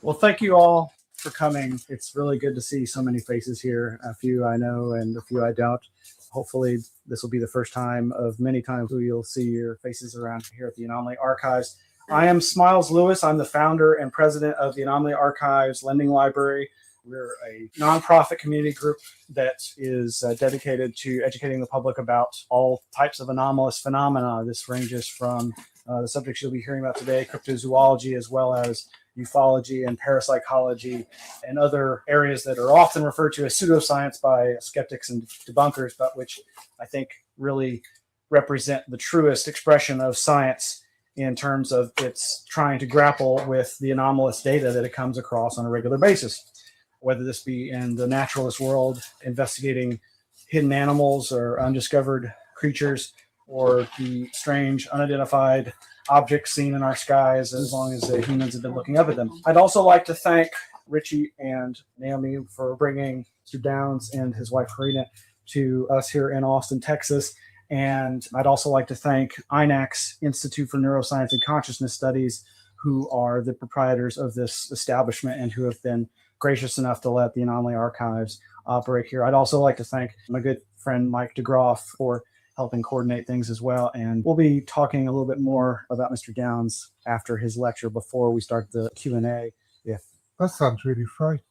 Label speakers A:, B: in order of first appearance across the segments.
A: Well, thank you all for coming. It's really good to see so many faces here, a few I know and a few I don't. Hopefully this will be the first time of many times where you'll see your faces around here at the Anomaly Archives. I am Smiles Lewis. I'm the founder and president of the Anomaly Archives Lending Library. We're a nonprofit community group that is dedicated to educating the public about all types of anomalous phenomena. This ranges from the subjects you'll be hearing about today, cryptozoology, as well as ufology and parapsychology and other areas that are often referred to as pseudoscience by skeptics and debunkers, but which I think really represent the truest expression of science in terms of its trying to grapple with the anomalous data that it comes across on a regular basis, whether this be in the naturalist world, investigating hidden animals or undiscovered creatures, or the strange unidentified objects seen in our skies as long as the humans have been looking up at them. I'd also like to thank Richie and Naomi for bringing Mr. Downes and his wife Karina to us here in Austin, Texas. And I'd also like to thank INAC's Institute for Neuroscience and Consciousness Studies, who are the proprietors of this establishment and who have been gracious enough to let the Anomaly Archives operate here. I'd also like to thank my good friend Mike DeGroff for helping coordinate things as well. And we'll be talking a little bit more about Mr. Downes after his lecture before we start the Q&A.
B: That sounds really frightening.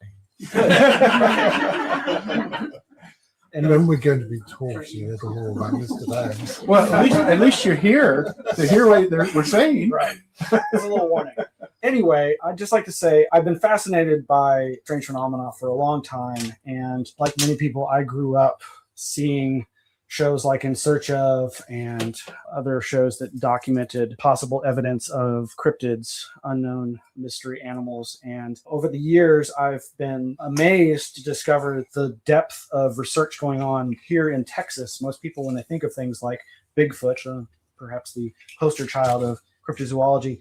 B: And then we're going to be talking a little more about Mr. Downes.
C: Well, at least you're here to hear what we're saying.
A: Right. It's a little warning. Anyway, I'd just like to say I've been fascinated by strange phenomena for a long time. And like many people, I grew up seeing shows like In Search Of and other shows that documented possible evidence of cryptids, unknown mystery animals. And over the years, I've been amazed to discover the depth of research going on here in Texas. Most people, when they think of things like Bigfoot, perhaps the poster child of cryptozoology,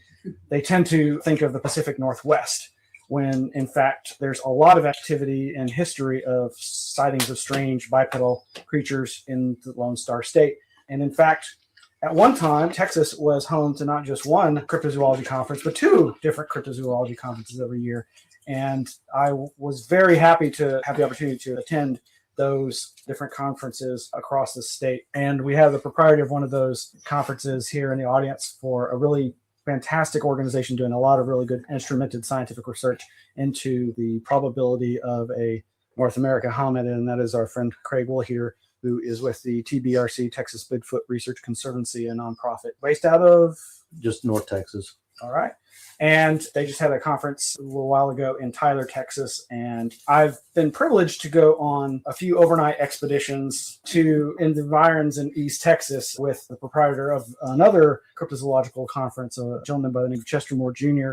A: they tend to think of the Pacific Northwest, when in fact there's a lot of activity and history of sightings of strange bipedal creatures in the Lone Star State. And in fact, at one time, Texas was home to not just one cryptozoology conference, but two different cryptozoology conferences every year. And I was very happy to have the opportunity to attend those different conferences across the state. And we have the proprietor of one of those conferences here in the audience for a really fantastic organization doing a lot of really good instrumented scientific research into the probability of a North American hominid, and that is our friend Craig Wool here, who is with the TBRC, Texas Bigfoot Research Conservancy, a nonprofit based out of
D: just North Texas.
A: All right. And they just had a conference a little while ago in Tyler, Texas. And I've been privileged to go on a few overnight expeditions to environs in East Texas with the proprietor of another cryptozoological conference, a gentleman by the name of Chester Moore Jr.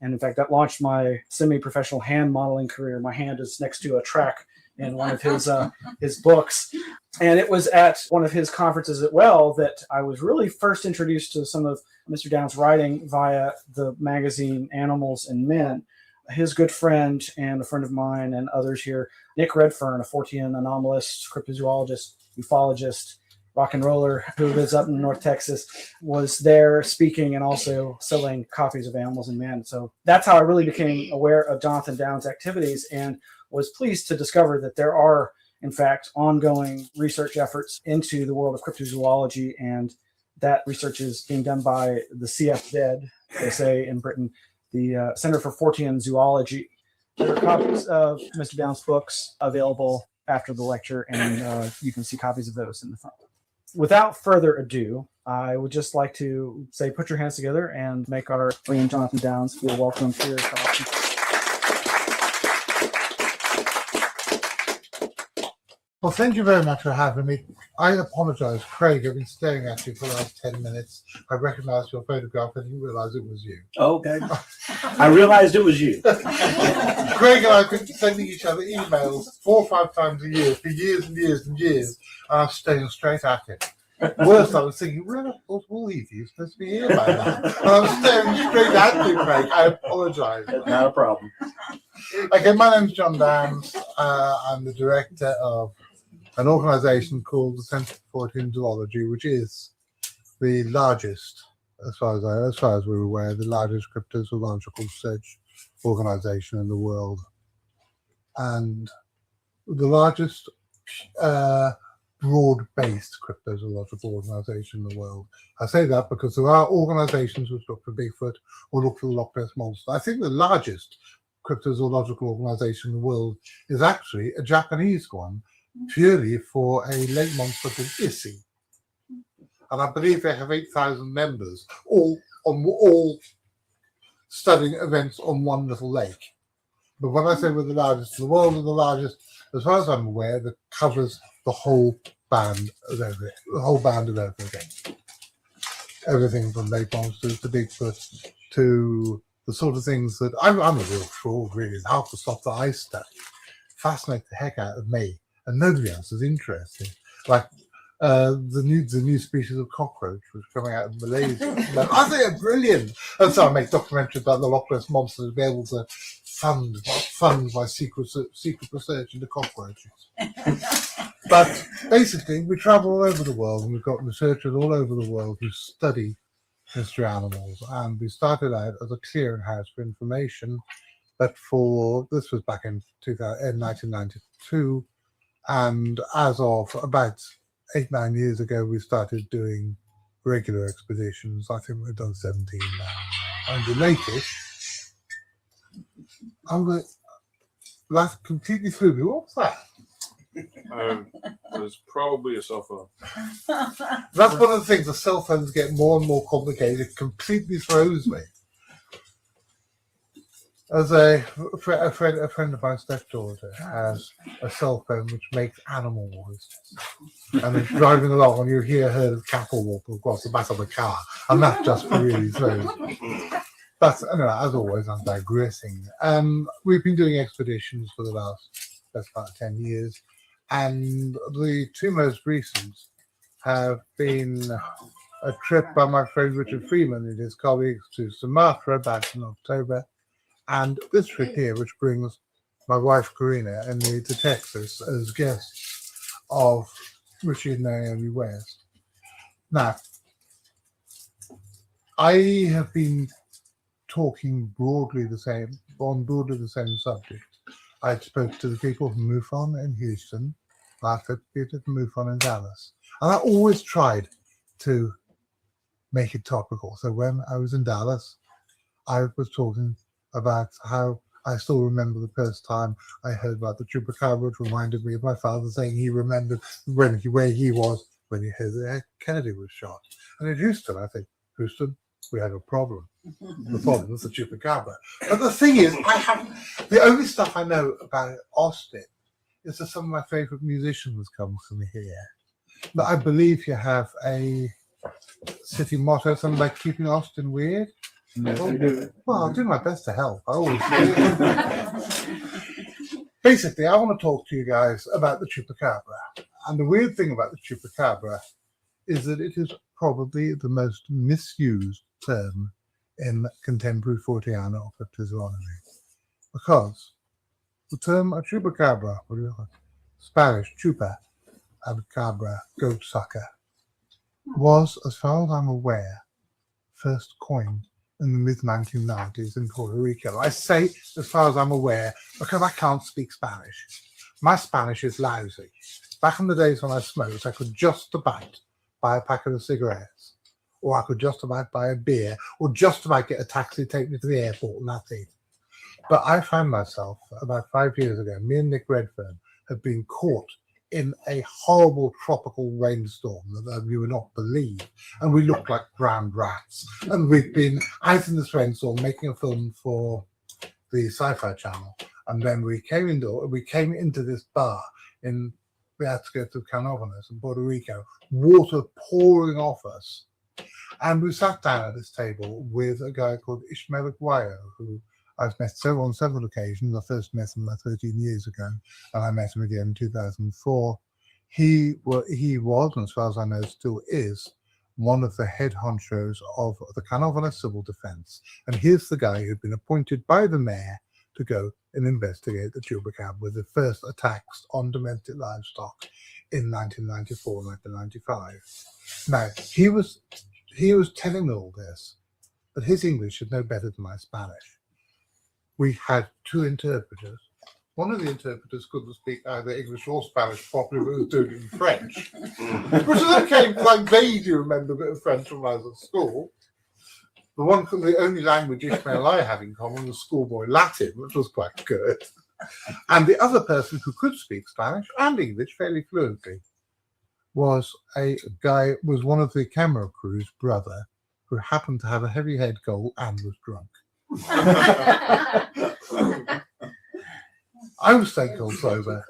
A: And in fact, that launched my semi-professional hand modeling career. My hand is next to a track in one of his books. And it was at one of his conferences as well that I was really first introduced to some of Mr. Downes' writing via the magazine Animals and Men. His good friend and a friend of mine and others here, Nick Redfern, a Fortean anomalous, cryptozoologist, ufologist, rock and roller who lives up in North Texas, was there speaking and also selling copies of Animals and Men. So that's how I really became aware of Jonathan Downes' activities and was pleased to discover that there are, in fact, ongoing research efforts into the world of cryptozoology, and that research is being done by the CFZ, they say in Britain, the Center for Fortean Zoology. There are copies of Mr. Downes' books available after the lecture, and you can see copies of those in the front. Without further ado, I would just like to say, put your hands together and make our friend Jonathan Downes feel welcome here.
B: Well, thank you very much for having me. I apologize, Craig. I've been staring at you for the last 10 minutes. I recognized your photograph and didn't realize it was you.
D: Okay. I realized it was you.
B: Craig and I have been sending each other emails 4 or 5 times a year for years and years and years. And I'm staring straight at it. Worse, I was thinking, where the hell's Wooly? He's supposed to be here by now. And I'm staring straight at you, Craig. I apologize.
D: Not a problem.
B: Okay, my name's Jon Downes. I'm the director of an organization called the Centre for Fortean Zoology, which is the largest, as far as we're aware, the largest cryptozoological research organization in the world, and the largest broad-based cryptozoological organization in the world. I say that because there are organizations which look for Bigfoot or look for the Loch Ness Monster. I think the largest cryptozoological organization in the world is actually a Japanese one, purely for a lake monster called Issy. And I believe they have 8,000 members, all studying events on one little lake. But when I say we're the largest in the world, we're the largest, as far as I'm aware, that covers the whole band of everything. Everything from lake monsters to Bigfoot to the sort of things that I'm a real fraud, really. Half the stuff that I study fascinates the heck out of me, and nobody else is interested. Like the new species of cockroach which are coming out of Malaysia. I think they're brilliant. And so I make documentaries about the Loch Ness Monster to be able to fund my secret research into cockroaches. But basically, we travel all over the world, and we've got researchers all over the world who study mystery animals. And we started out as a clearinghouse for information, but this was back in 1992, and as of about 8-9 years ago, we started doing regular expeditions. I think we've done 17 now. And the latest, that completely threw me. What was that?
E: It was probably a cell phone.
B: That's one of the things. The cell phones get more and more complicated. It completely throws me. As a friend of my stepdaughter has a cell phone which makes animal noises, and it's driving along, and you hear her cattle walk across the back of the car, and that just really throws me. But anyway, as always, I'm digressing. We've been doing expeditions for the best part of 10 years, and the two most recent have been a trip by my friend Richard Freeman and his colleagues to Sumatra back in October, and this trip here, which brings my wife Karina and me to Texas as guests of Richie and Naomi West. Now, I have been talking broadly the same subject. I spoke to the people from MUFON in Houston, last people from MUFON in Dallas, and I always tried to make it topical. So when I was in Dallas, I was talking about how I still remember the first time I heard about the Chupacabra, which reminded me of my father saying he remembered where he was when he heard that Kennedy was shot. And in Houston, I think, Houston, we have a problem. The problem is the Chupacabra. But the thing is, the only stuff I know about Austin is that some of my favorite musicians come from here. But I believe you have a city motto, something like keeping Austin weird. Well, I'll do my best to help. I always do. Basically, I want to talk to you guys about the Chupacabra. And the weird thing about the Chupacabra is that it is probably the most misused term in contemporary Fortean or cryptozoology. Because the term a Chupacabra, Spanish, chupa, abacabra, goat sucker, was, as far as I'm aware, first coined in the mid-1990s in Puerto Rico. I say, as far as I'm aware, because I can't speak Spanish. My Spanish is lousy. Back in the days when I smoked, I could just about buy a packet of cigarettes, or I could just about buy a beer, or just about get a taxi to take me to the airport, and that's it. But I found myself, about 5 years ago, me and Nick Redfern had been caught in a horrible tropical rainstorm that you would not believe, and we looked like drowned rats. And we'd been out in this rainstorm making a film for the Sci-Fi Channel, and then we came into this bar in the outskirts of Canóvanas in Puerto Rico, water pouring off us, and we sat down at this table with a guy called Ishmael Aguayo, who I've met on several occasions. I first met him about 13 years ago, and I met him again in 2004. He was, and as far as I know, still is, one of the head honchos of the Canóvanas Civil Defense. And here's the guy who'd been appointed by the mayor to go and investigate the Chupacabra with the first attacks on domestic livestock in 1994, 1995. Now, he was telling me all this, but his English is no better than my Spanish. we had two interpreters. One of the interpreters couldn't speak either English or Spanish properly, but was doing it in French. Which is okay, because I vaguely remember a bit of French when I was at school. The only language Ishmael and I had in common was schoolboy Latin, which was quite good. And the other person who could speak Spanish and English fairly fluently was was one of the camera crew's brother, who happened to have a heavy head cold and was drunk. I was stone cold sober.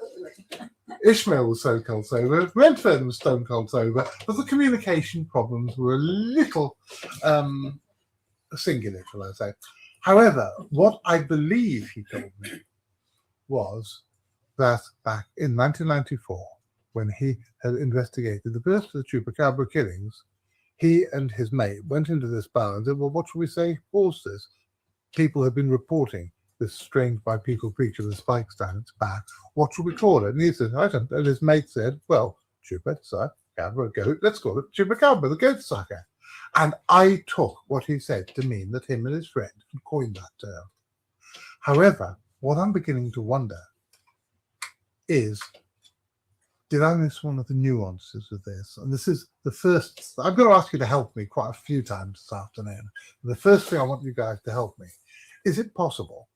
B: Ishmael was stone cold sober. Redfern was stone cold sober. But the communication problems were a little singular, shall I say. However, what I believe he told me was that back in 1994, when he had investigated the first of the Chupacabra killings, he and his mate went into this bar and said, well, what should we say? What's this? People have been reporting this strange bipedal creature with spikes down its back. What should we call it? And he said, I don't know. And his mate said, well, Chupacabra, goat. Let's call it Chupacabra, the goat sucker. And I took what he said to mean that him and his friend had coined that term. However, what I'm beginning to wonder is, did I miss one of the nuances of this? And this is the first, I'm going to ask you to help me quite a few times this afternoon. The first thing I want you guys to help me, is it possible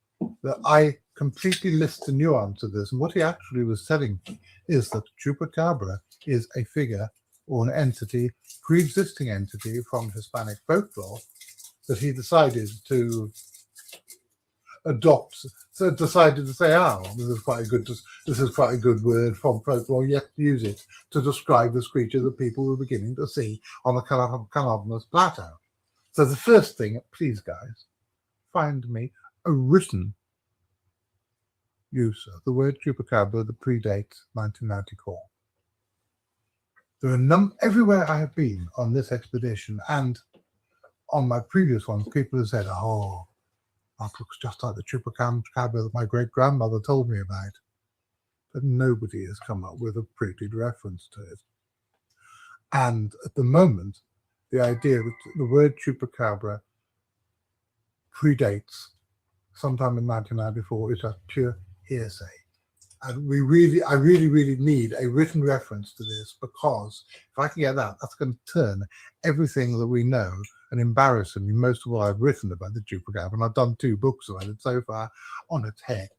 B: that I completely missed the nuance of this? And what he actually was telling me is that Chupacabra is a figure or an entity, pre-existing entity from Hispanic folklore that he decided to adopt. So decided to say, this is quite a good word from folklore, yet use it to describe this creature that people were beginning to see on the Canopolis Plateau. So the first thing, please guys, find me a written use of the word Chupacabra that predates 1994. There are everywhere I have been on this expedition and on my previous ones, people have said, oh, that looks just like the Chupacabra that my great-grandmother told me about. But nobody has come up with a printed reference to it. And at the moment, the idea that the word Chupacabra predates sometime in 1994 is just pure hearsay. And I really need a written reference to this, because if I can get that, that's going to turn everything that we know and embarrassingly most of what I've written about the Chupacabra, and I've done 2 books about it so far, on its head.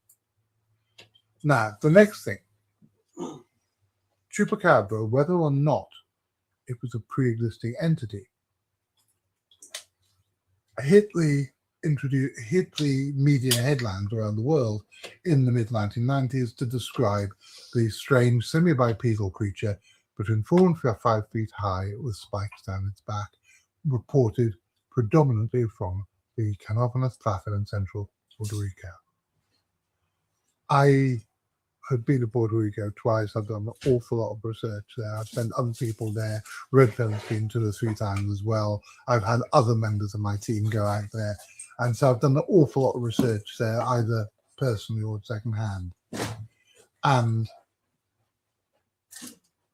B: Now, the next thing, Chupacabra, whether or not it was a pre-existing entity, hit the media headlines around the world in the mid-1990s to describe the strange semi-bipedal creature between 4 and 5 feet high with spikes down its back, reported predominantly from the Canopolis Plateau in central Puerto Rico. I have been to Puerto Rico twice. I've done an awful lot of research there. I've sent other people there. Redfern's been 2 or 3 times as well. I've had other members of my team go out there. And so I've done an awful lot of research there, either personally or secondhand. And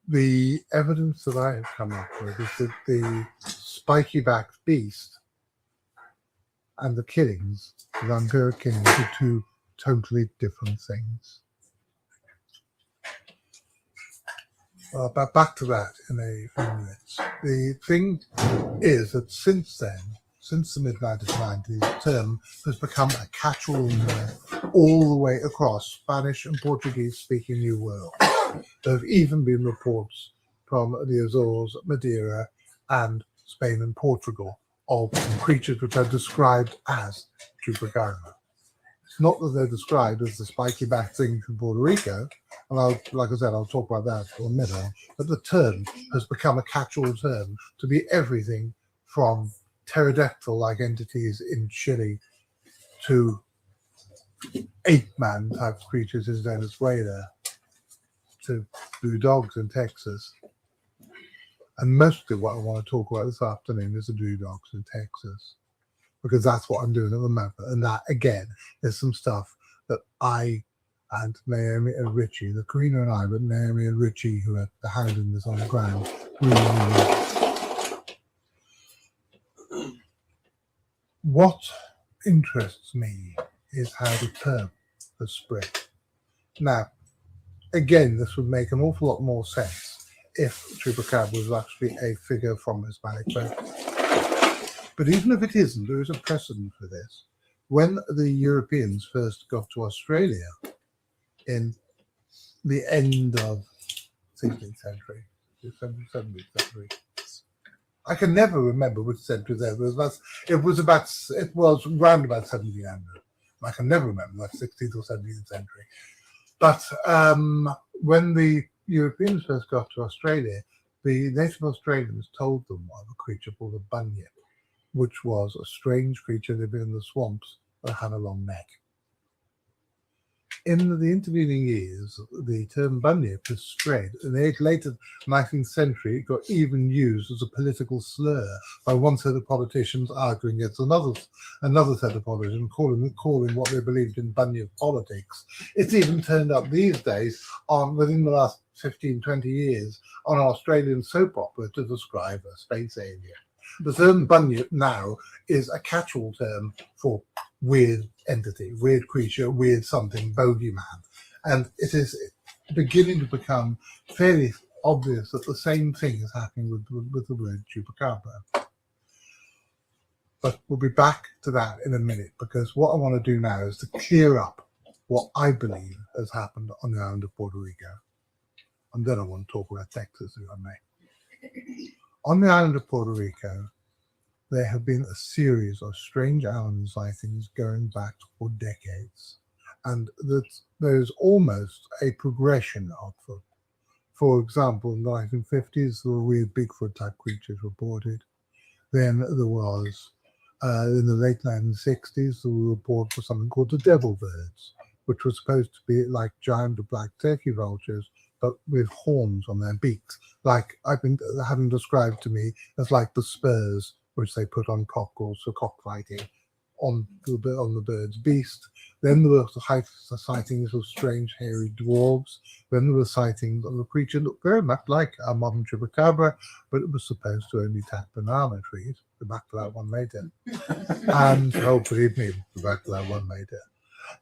B: the evidence that I have come up with is that the spiky-backed beast and the killings, the vampiric killings, are 2 totally different things. But back to that in a few minutes. The thing is that since then, since the mid-1990s, the term has become a catch-all all the way across Spanish and Portuguese-speaking New World. There have even been reports from the Azores, Madeira, and Spain and Portugal of creatures which are described as Chupacabra. It's not that they're described as the spiky-backed thing from Puerto Rico, and like I said, I'll talk about that for a minute, but the term has become a catch-all term to be everything from pterodactyl-like entities in Chile to ape-man type creatures in Venezuela to blue dogs in Texas. And mostly what I want to talk about this afternoon is the blue dogs in Texas, because that's what I'm doing at the moment. And that, again, is some stuff that I and Naomi and Richie, the Karina and I, but Naomi and Richie, who are handling this on the ground, really. What interests me is how the term has spread. Now, again, this would make an awful lot more sense if Chupacabra was actually a figure from Hispanic folklore. But even if it isn't, there is a precedent for this. When the Europeans first got to Australia in the end of 16th century, 17th century, I can never remember which century that was. It was around about 1700. I can never remember that 16th or 17th century. But when the Europeans first got to Australia, the native Australians told them of a creature called a bunyip, which was a strange creature living in the swamps that had a long neck. In the intervening years, the term bunyip has spread. In the later 19th century, it got even used as a political slur by one set of politicians arguing against another set of politicians, calling what they believed in bunyip politics. It's even turned up these days, within the last 15, 20 years, on an Australian soap opera to describe a space alien. The term bunyip now is a catch-all term for weird entity, weird creature, weird something, bogeyman. And it is beginning to become fairly obvious that the same thing is happening with the word Chupacabra. But we'll be back to that in a minute, because what I want to do now is to clear up what I believe has happened on the island of Puerto Rico. And then I want to talk about Texas, if I may. On the island of Puerto Rico, there have been a series of strange alien sightings going back for decades. And there's almost a progression of them. For example, in the 1950s, there were weird Bigfoot-type creatures reported. Then there was, in the late 1960s, there was a report for something called the devil birds, which were supposed to be like giant black turkey vultures, but with horns on their beaks, like I've been having described to me as like the spurs which they put on cockerels for cockfighting on the bird's beast. Then there were the sightings of strange hairy dwarves. Then there were sightings of a creature that looked very much like a modern chupacabra, but it was supposed to only tap banana trees. Go back to that one later. And believe me, go back to that one later.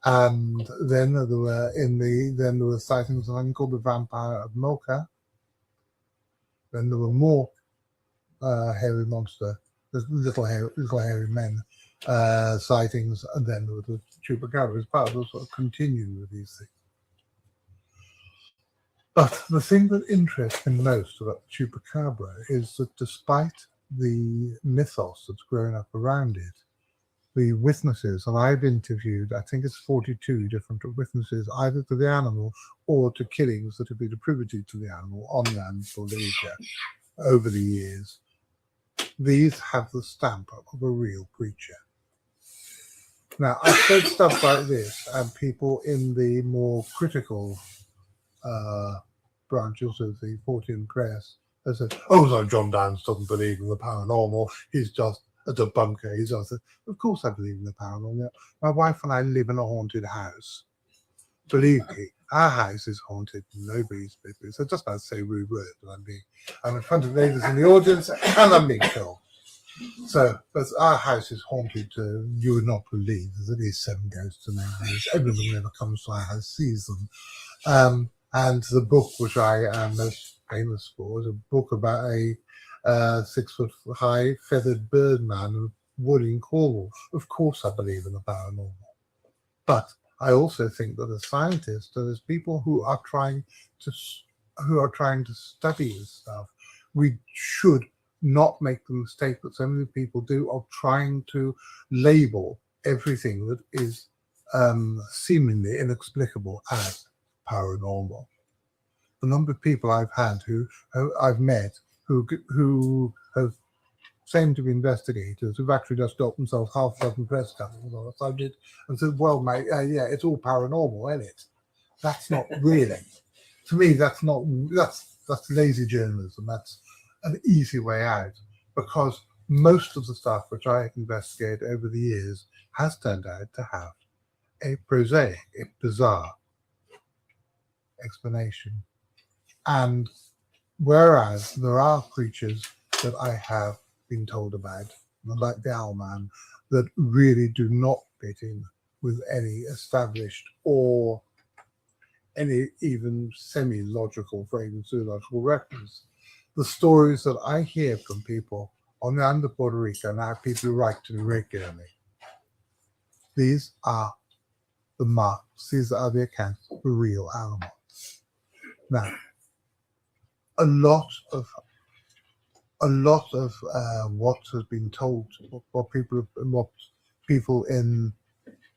B: And then there were sightings of something called the vampire of Mocha. Then there were more hairy monster, little hairy men sightings, and then there were the chupacabras. Part of sort of continuing with these things. But the thing that interests me most about the chupacabra is that despite the mythos that's grown up around it, the witnesses, and I've interviewed, I think it's 42 different witnesses, either to the animal or to killings that have been attributed to the animal on land for Asia over the years. These have the stamp of a real creature. Now, I've said stuff like this, and people in the more critical branches of the Fortean press have said, oh, no, Jon Downes doesn't believe in the paranormal. He's just a debunker. He's just of course I believe in the paranormal. My wife and I live in a haunted house. Believe me, our house is haunted. Nobody's business. I just about to say rude words, but I'm in front of ladies in the audience and I'm being filmed. So, but our house is haunted. You would not believe there's at least 7 ghosts in our house. Everyone who ever comes to our house sees them. And the book which I am most famous for is a book about a 6 foot high feathered bird man of Wooding Cornwall. Of course I believe in the paranormal. But I also think that as scientists, and as people who are trying to study this stuff, we should not make the mistake that so many people do of trying to label everything that is seemingly inexplicable as paranormal. The number of people I've met who have claimed to be investigators who've actually just got themselves half-dozen press cuttings on a subject and said, well, mate, yeah, it's all paranormal, isn't it? That's not really. To me, that's lazy journalism. That's an easy way out, because most of the stuff which I have investigated over the years has turned out to have a prosaic, a bizarre explanation. And whereas there are creatures that I have been told about, like the Owlman, that really do not fit in with any established or any even semi-logical frame of zoological reference. The stories that I hear from people on the island of Puerto Rico, and I have people who write to me regularly, these are the marks, these are the accounts of real animals. Now, a lot of what has been told, what people in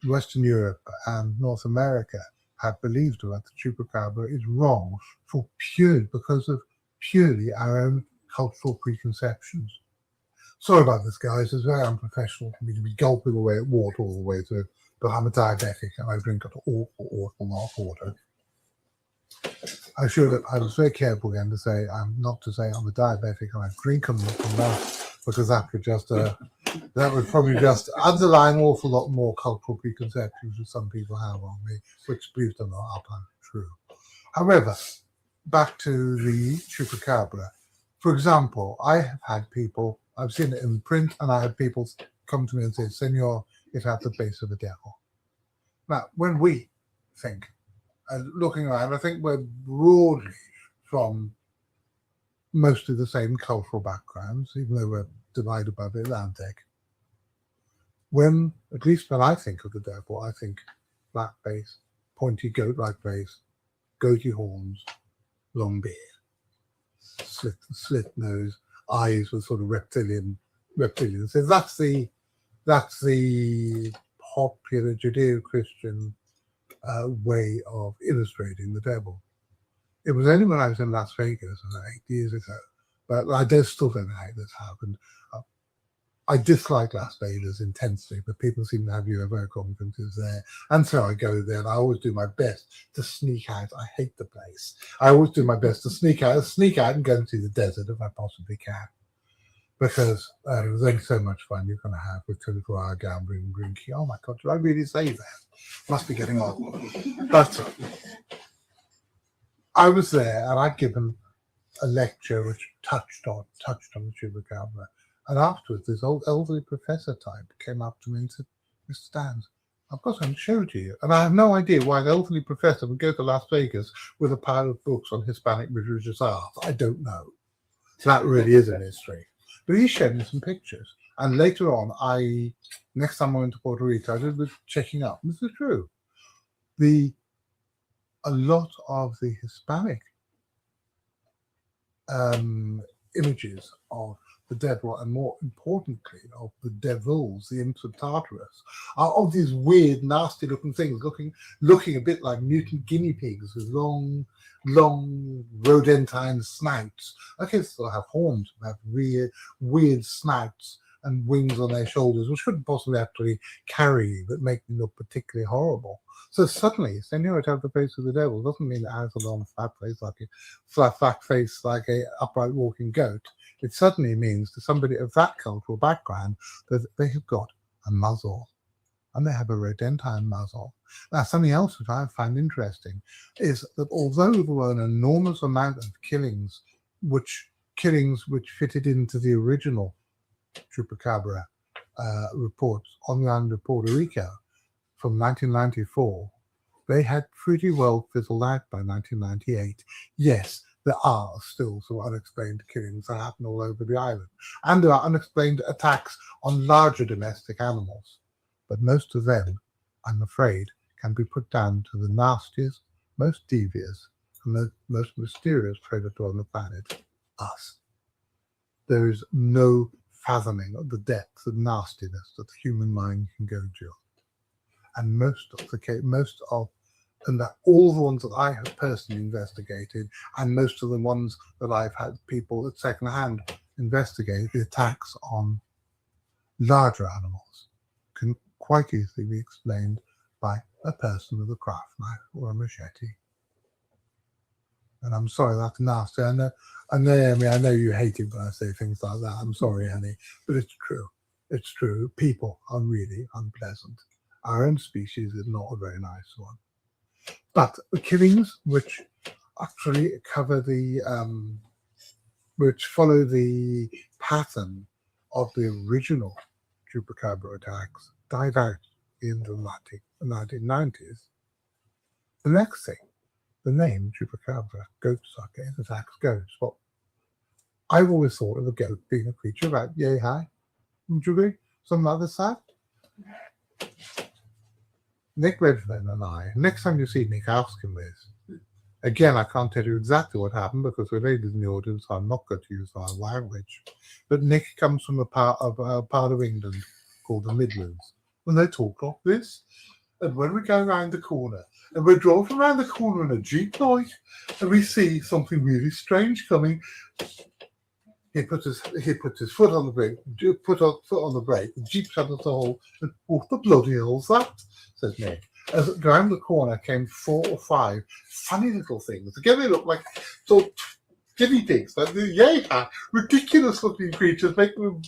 B: Western Europe and North America have believed about the chupacabra is wrong because of purely our own cultural preconceptions. Sorry about this, guys. It's very unprofessional for me to be gulping away at water all the way through, but I'm a diabetic and I drink an awful lot of water. I was very careful again to say I'm not to say I'm a diabetic and I drink them from that, because that would probably just underlie an awful lot more cultural preconceptions that some people have on me, which, believe it or not, are apparently true. However, back to the chupacabra. For example, I have had people, I've seen it in print, and I had people come to me and say, "Senor, it had the face of a devil." Now, when we think, and looking around, I think we're broadly from mostly the same cultural backgrounds, even though we're divided by the Atlantic. At least when I think of the devil, I think black face, pointy goat-like face, goatee horns, long beard, slit nose, eyes with sort of reptilian. So that's the popular Judeo-Christian way of illustrating the devil. It was only when I was in Las Vegas 8 years ago, but I still don't know how this happened. I dislike Las Vegas intensely, but people seem to have UFO conferences there, and so I go there, and I always do my best to sneak out. I hate the place. I always do my best to sneak out and go and see the desert if I possibly can, because there's only so much fun you're going to have with 24-hour gambling and drinking. Oh my God, did I really say that? Must be getting on. But I was there, and I'd given a lecture which touched on the chupacabra. And afterwards, this old elderly professor type came up to me and said, "Mr. Downes, I've got something to show to you." And I have no idea why an elderly professor would go to Las Vegas with a pile of books on Hispanic religious art. I don't know. That really is a mystery. But he showed me some pictures. And later on, next time I went to Puerto Rico, I did the checking up. This is true. A lot of the Hispanic images of the devil, and more importantly of the devils, the imps of Tartarus, are of these weird, nasty looking things, looking a bit like mutant guinea pigs with long rodentine snouts. Okay, so they'll have horns, they have weird snouts and wings on their shoulders, which couldn't possibly actually carry you, but make them look particularly horrible. So suddenly, Senor to have the face of the devil doesn't mean it has a long flat face like a upright walking goat. It suddenly means to somebody of that cultural background that they have got a muzzle, and they have a rodentine muzzle. Now, something else which I find interesting is that although there were an enormous amount of killings which fitted into the original Chupacabra reports on the island of Puerto Rico from 1994, they had pretty well fizzled out by 1998. Yes, there are still some unexplained killings that happen all over the island, and there are unexplained attacks on larger domestic animals. But most of them, I'm afraid, can be put down to the nastiest, most devious, and most mysterious predator on the planet, us. There is no fathoming of the depth of nastiness that the human mind can go to. And all the ones that I have personally investigated, and most of the ones that I've had people at second hand investigate, the attacks on larger animals can quite easily be explained by a person with a craft knife or a machete. And I'm sorry, that's nasty. I know you hate it when I say things like that. I'm sorry, honey, but it's true. It's true. People are really unpleasant. Our own species is not a very nice one. But the killings which actually which follow the pattern of the original Chupacabra attacks died out the end of the 1990s, the next thing, the name Chupacabra, goats are getting attacks goats. Well, I've always thought of a goat being a creature about yay high. Would you agree? Something like this side? Nick Redfern and I, next time you see Nick, ask him this. Again, I can't tell you exactly what happened because we're ladies in the audience, so I'm not going to use our language. But Nick comes from a part of England called the Midlands. When they talk like this, and when we go around the corner, and we're driving around the corner in a Jeep night, and we see something really strange coming, he puts his foot on the brake, foot on the brake, the Jeep shutters the hole, and what the bloody hell's that? Says Nick. As around the corner came 4 or 5 funny little things. Again, they look like sort of guinea pigs, like ridiculous looking creatures making the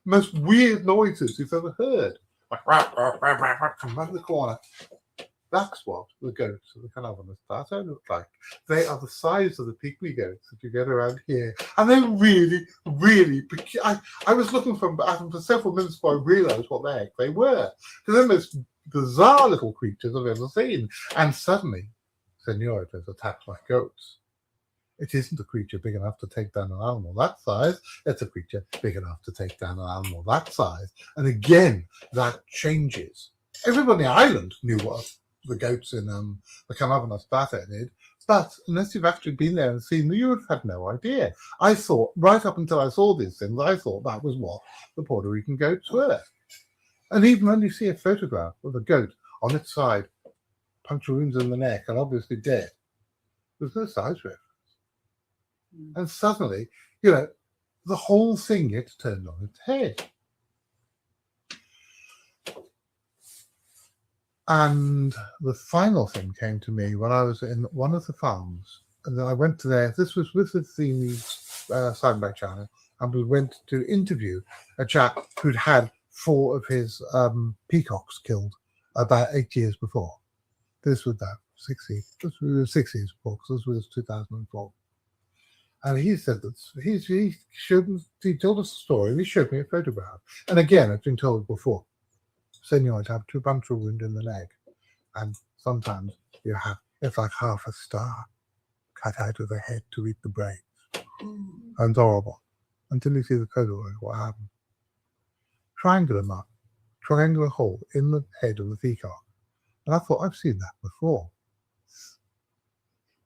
B: most weird noises you've ever heard. Come around the corner. That's what the goats of the Anomalous Plateau look like. They are the size of the pygmy goats that you get around here. And they're really, really I was looking at them for several minutes before I realised what the heck they were. They're the most bizarre little creatures I've ever seen. And suddenly, Senoritas attacks my goats. It isn't a creature big enough to take down an animal that size. It's a creature big enough to take down an animal that size. And again, that changes. Everybody on the island knew what the goats in the Anomalous Plateau did, but unless you've actually been there and seen them, you would have had no idea. I thought, right up until I saw these things, I thought that was what the Puerto Rican goats were. And even when you see a photograph of a goat on its side, puncture wounds in the neck and obviously dead, there's no size reference. And suddenly, the whole thing gets turned on its head. And the final thing came to me when I was in one of the farms, and then I went to there. This was with the Sideback channel, and we went to interview a chap who'd had 4 of his peacocks killed about 8 years before. This was that 60. This was 60s before, because this was 2004. And he said that he told us a story, and he showed me a photograph. And again, I've been told before. Seniors have 2 puncture wounds in the leg, and sometimes it's like half a star cut out of the head to reach the brain. And it's horrible. Until you see the photo of what happened. Triangular hole in the head of the peacock. And I thought, I've seen that before.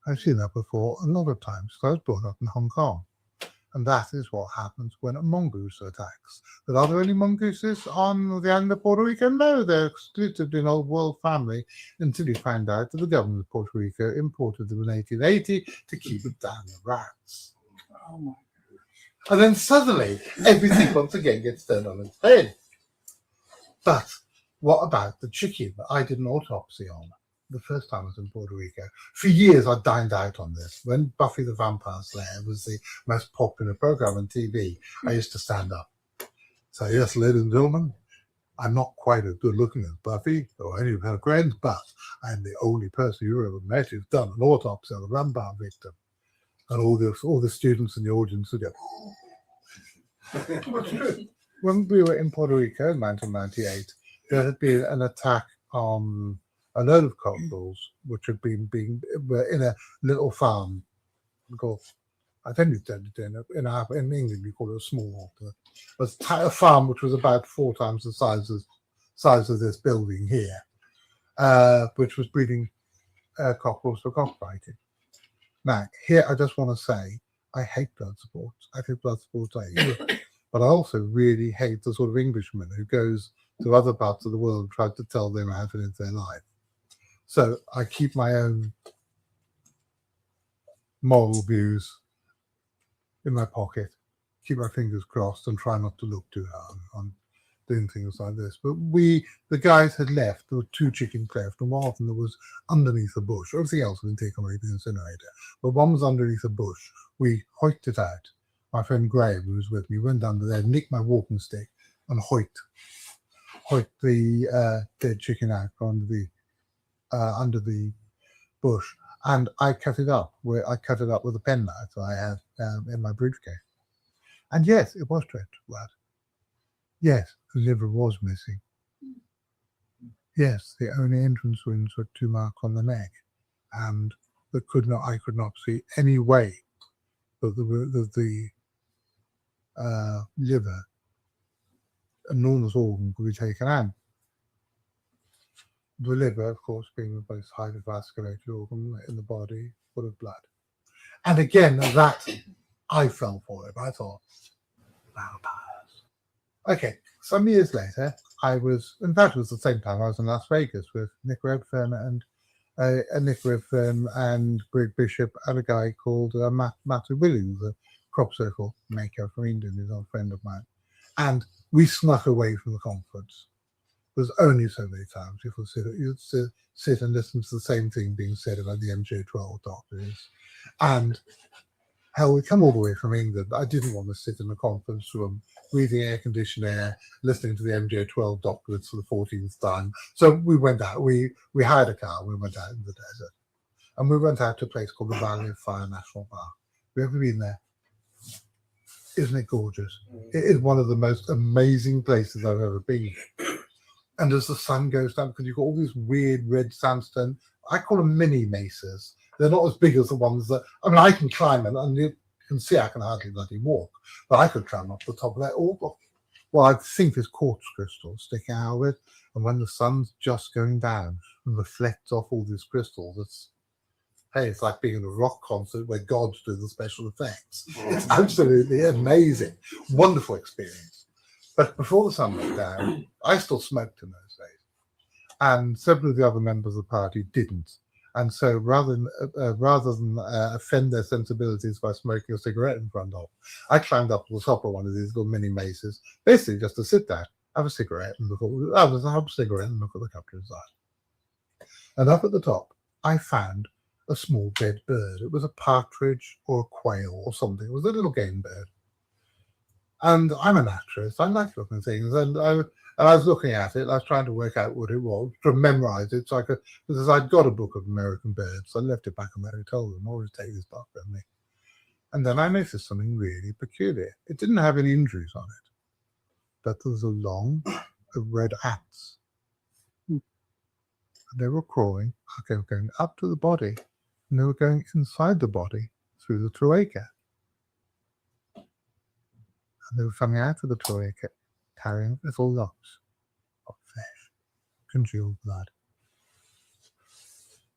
B: I've seen that before a lot of times, because I was brought up in Hong Kong. And that is what happens when a mongoose attacks. But are there any mongooses on the island of Puerto Rico? No, they're exclusively an old world family until you find out that the government of Puerto Rico imported them in 1880 to keep it down the rats.
C: Oh my.
B: And then suddenly, everything once again gets turned on its head. But what about the chicken that I did an autopsy on the first time I was in Puerto Rico? For years, I dined out on this. When Buffy the Vampire Slayer was the most popular program on TV, I used to stand up. So, yes, ladies and gentlemen, I'm not quite as good looking as Buffy or any of her friends, but I'm the only person you ever met who's done an autopsy on a vampire victim. And all the students in the audience would go, What's true? When we were in Puerto Rico in 1998, there had been an attack on a load of cockerels, which had been in a little farm called, I think it's in England we call it a small water. It was a farm which was about 4 times the size of this building here, which was breeding cockerels for cockfighting. Now, here I just want to say, I hate blood sports. I think blood sports are evil. But I also really hate the sort of Englishman who goes to other parts of the world and tries to tell them how to live their life. So I keep my own moral views in my pocket, keep my fingers crossed, and try not to look too hard on doing things like this. But the guys had left. There were 2 chickens left, and one of them was underneath a bush. Everything else had been taken away to the incinerator. But one was underneath a bush. We hoiked it out. My friend Graham, who was with me, went under there, nicked my walking stick, and hoiked the dead chicken out under the bush. And I cut it up with a penknife I had in my briefcase. And yes, it was dreadful blood. Yes, the liver was missing. Yes, the only entrance wounds were 2 marks on the neck, and I could not see any way that the liver, enormous organ, could be taken out. The liver, of course, being the most highly vasculated organ in the body, full of blood. And again, that I fell for it. I thought, vampires. Okay, some years later, in fact, it was the same time I was in Las Vegas with Nick Redfern and Greg Bishop and a guy called Matthew Williams, a crop circle maker from England, who's a friend of mine. And we snuck away from the conference. There's only so many times you'd sit and listen to the same thing being said about the MJ12 doctors. And hell, we come all the way from England. I didn't want to sit in a conference room, breathing air-conditioned air, listening to the MJ12 doctors for the 14th time. So we went out. We hired a car. We went out in the desert. And we went out to a place called the Valley of Fire National Park. Have you ever been there? Isn't it gorgeous? It is one of the most amazing places I've ever been. And as the sun goes down, because you've got all these weird red sandstone, I call them mini mesas. They're not as big as the ones that, I mean, I can climb them, and you can see I can hardly bloody walk, but I could climb up the top of that. Well, I think there's quartz crystals sticking out of it, and when the sun's just going down and reflects off all these crystals, it's like being in a rock concert where gods do the special effects. It's absolutely amazing. Wonderful experience. But before the sun went down, I still smoked in those days. And several of the other members of the party didn't. And so rather than offend their sensibilities by smoking a cigarette in front of, I climbed up to the top of one of these little mini mesas, basically just to sit there, have a cigarette and look at the countryside. And up at the top, I found a small dead bird. It was a partridge or a quail or something. It was a little game bird. And I'm a naturalist. I like looking at things. And I was looking at it. I was trying to work out what it was, to memorize it. So because I'd got a book of American birds. So I left it back in my hotel room. I always take this book with me. And then I noticed something really peculiar. It didn't have any injuries on it. But there was a long red ants. And they were crawling. They were going up to the body. And they were going inside the body through the cloaca. And they were coming out of the cloaca carrying little locks of flesh, congealed blood.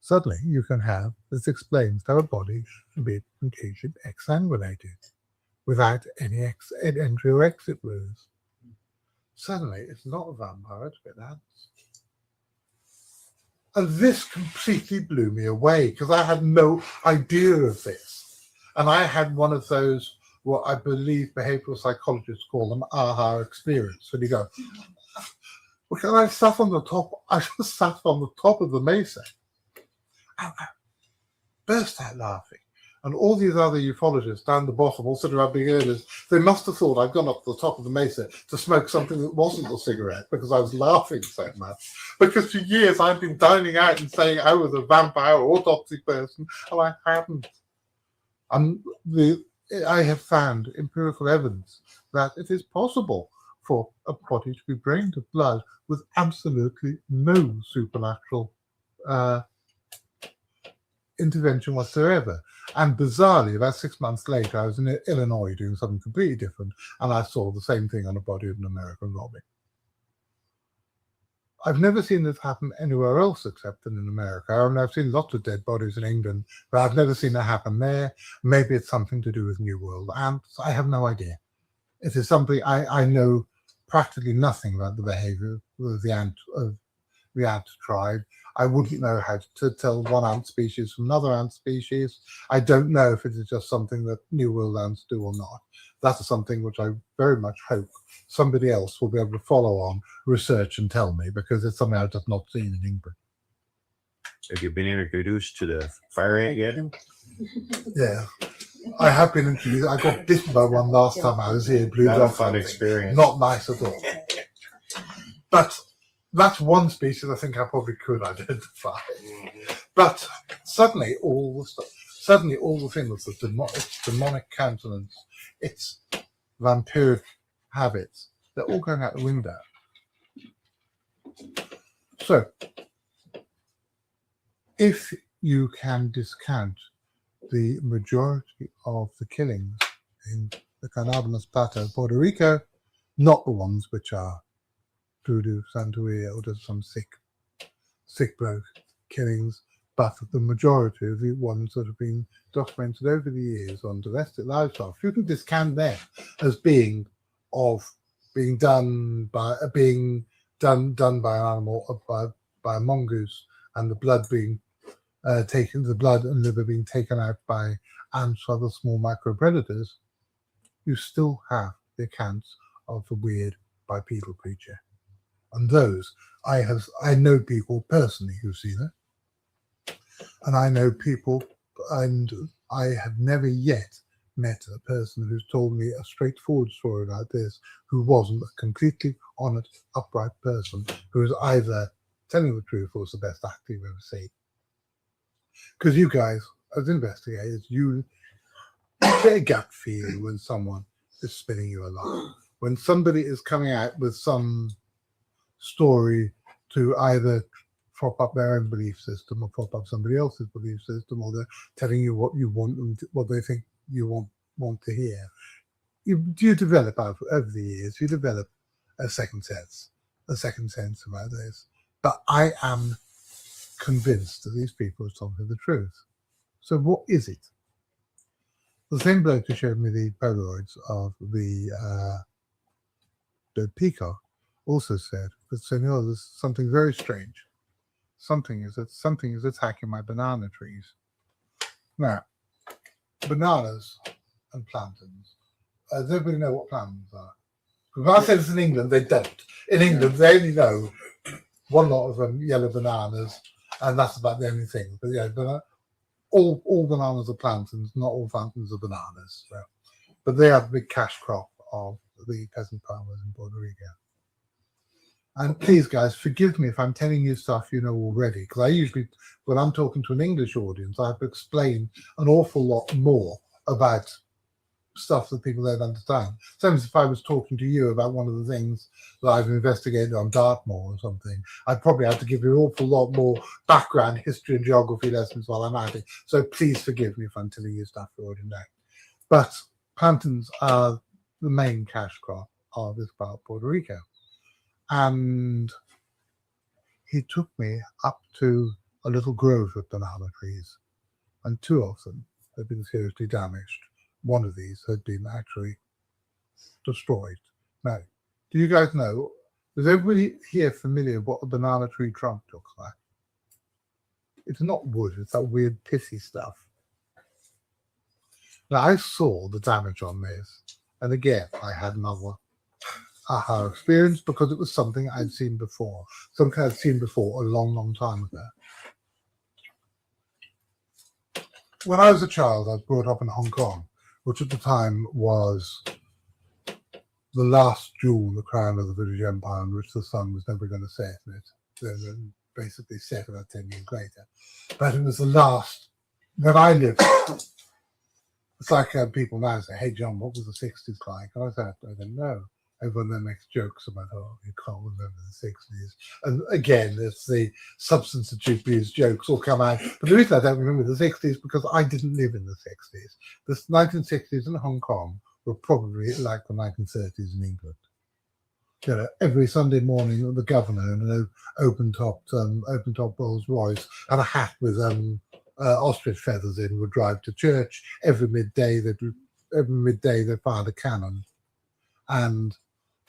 B: Suddenly, you can have, this explains how a body should be completely exsanguinated without any entry or exit wounds. Suddenly, it's not a vampire, it's a bit ants. And this completely blew me away because I had no idea of this. And I had one of those, what I believe behavioral psychologists call them, aha experience. When you go, well, I just sat on the top of the mesa. I burst out laughing. And all these other ufologists down the bottom, all sitting around being earners, they must have thought I'd gone up to the top of the mesa to smoke something that wasn't a cigarette because I was laughing so much. Because for years I'd been dining out and saying I was a vampire or autopsy person, and I hadn't. And I have found empirical evidence that it is possible for a body to be drained of blood with absolutely no supernatural intervention whatsoever. And bizarrely, about 6 months later, I was in Illinois doing something completely different, and I saw the same thing on the body of an American robin. I've never seen this happen anywhere else except in America. I mean, I've seen lots of dead bodies in England, but I've never seen it happen there. Maybe it's something to do with New World ants. I have no idea. It is something I know practically nothing about the behavior of the ant tribe. I wouldn't know how to tell one ant species from another ant species. I don't know if it is just something that New World ants do or not. That is something which I very much hope somebody else will be able to follow on, research and tell me, because it's something I've just not seen in England.
E: Have you been introduced to the fire ant yet?
B: Yeah, I have been introduced. I got bitten by one last time I was here. Blew
E: Not a
B: off
E: fun
B: something.
E: experience.
B: Not nice at all. But that's one species I think I probably could identify. But suddenly all the things, the demonic countenance, its vampiric habits, they're all going out the window. So, if you can discount the majority of the killings in the Canabanas Plateau, Puerto Rico, not the ones which are voodoo, Santeria, or just some sick bloke killings, but the majority of the ones that have been documented over the years on domestic livestock, you can discount them as being done by an animal, by a mongoose, and the blood being the blood and liver being taken out by ants or other small micro predators. You still have the accounts of the weird bipedal creature, and those I know people personally who've seen it, and I know people, and I have never yet met a person who's told me a straightforward story like this who wasn't a completely honest, upright person who was either telling the truth or was the best actor you've ever seen. Because you guys, as investigators, you get a gut feel when someone is spinning you a lie. When somebody is coming out with some story to either prop up their own belief system or prop up somebody else's belief system, or they're telling you what you want them to, what they think you want to hear. You develop over the years, you develop a second sense about this. But I am convinced that these people are telling me the truth. So what is it? The same bloke who showed me the Polaroids of the dead peacock also said that, Senor, there's something very strange. Something is attacking my banana trees. Now, bananas and plantains. Does everybody know what plantains are? Because I said it's in England, they don't. In England, they only know one lot of them, yellow bananas, and that's about the only thing. But yeah, all bananas are plantains, not all plantains are bananas. So. But they are the big cash crop of the peasant farmers in Puerto Rico. And please, guys, forgive me if I'm telling you stuff you know already, because I usually, when I'm talking to an English audience, I have to explain an awful lot more about stuff that people don't understand. Same as if I was talking to you about one of the things that I've investigated on Dartmoor or something, I'd probably have to give you an awful lot more background, history and geography lessons while I'm at it. So please forgive me if I'm telling you stuff you already know. But plantains are the main cash crop of this part of Puerto Rico. And he took me up to a little grove of banana trees, and two of them had been seriously damaged. One of these had been actually destroyed. Now, do you guys know, is everybody here familiar with what a banana tree trunk looks like? It's not wood, it's that weird pissy stuff. Now, I saw the damage on this, and again, I had another aha experience because it was something I'd seen before. Something I'd seen before a long, long time ago. When I was a child, I was brought up in Hong Kong, which at the time was the last jewel in the crown of the British Empire, in which the sun was never going to set. It basically set about 10 years later. But it was the last that I lived. It's like people now say, "Hey, John, what was the 60s like?" And I said, "I don't know." Everyone then makes jokes about, "Oh, you can't remember the 60s." And again, it's the substance abuse jokes all come out. But the reason I don't remember the 60s because I didn't live in the 60s. The 1960s in Hong Kong were probably like the 1930s in England. You know, every Sunday morning, the governor in an open-top Rolls Royce and a hat with ostrich feathers in would drive to church. Every midday they'd fire the cannon, and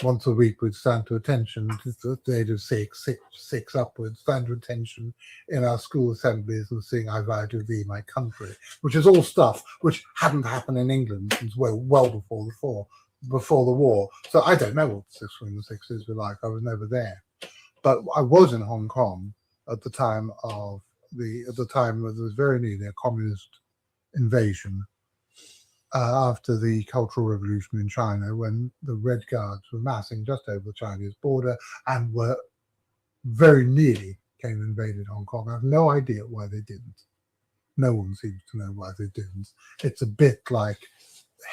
B: once a week we'd stand to attention to the age of six upwards, stand to attention in our school assemblies and sing "I Vow to Thee, My Country," which is all stuff which hadn't happened in England since well before the war. So I don't know what the 60s were like. I was never there, but I was in Hong Kong at the time when there was very nearly a communist invasion. After the Cultural Revolution in China, when the Red Guards were massing just over the Chinese border and were very nearly came and invaded Hong Kong. I have no idea why they didn't. No one seems to know why they didn't. It's a bit like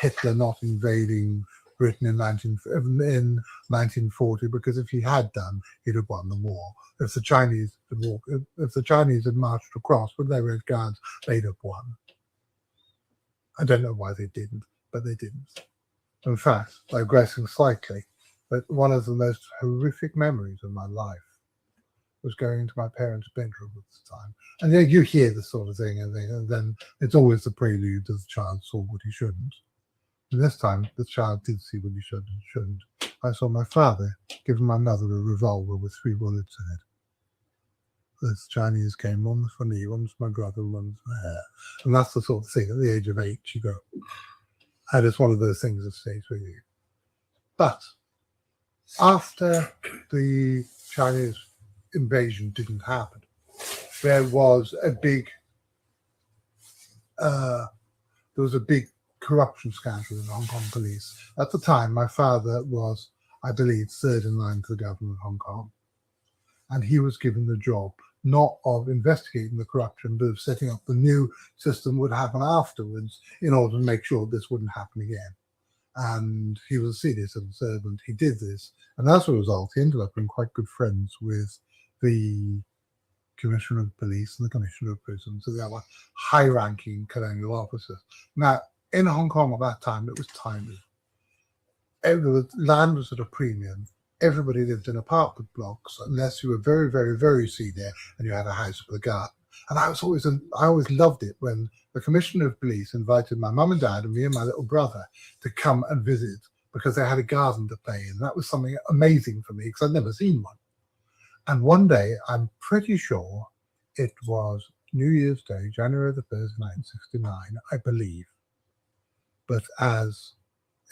B: Hitler not invading Britain in 1940, because if he had done, he'd have won the war. If the Chinese had marched across with their red guards, they'd have won. I don't know why they didn't, but they didn't. In fact, digressing slightly, but one of the most horrific memories of my life was going into my parents' bedroom at the time. And then you hear this sort of thing, and then it's always the prelude that the child saw what he shouldn't. And this time, the child did see what he should and shouldn't. I saw my father giving my mother a revolver with 3 bullets in it. The Chinese came, one's for me, one's my brother, one's for her. And that's the sort of thing, at the age of 8, you go. And it's one of those things that stays with you. But after the Chinese invasion didn't happen, there was a big corruption scandal in the Hong Kong police. At the time, my father was, I believe, third in line to the government of Hong Kong. And he was given the job not of investigating the corruption, but of setting up the new system would happen afterwards in order to make sure this wouldn't happen again. And he was a senior civil servant. He did this. And as a result, he ended up being quite good friends with the Commissioner of Police and the Commissioner of Prisons, so the other high-ranking colonial officers. Now, in Hong Kong at that time, it was tiny. The land was at a premium. Everybody lived in apartment blocks, unless you were very, very, very senior and you had a house with a garden. And I always loved it when the Commissioner of Police invited my mum and dad and me and my little brother to come and visit, because they had a garden to play in. That was something amazing for me, because I'd never seen one. And one day, I'm pretty sure it was New Year's Day, January the 1st, 1969, I believe. But as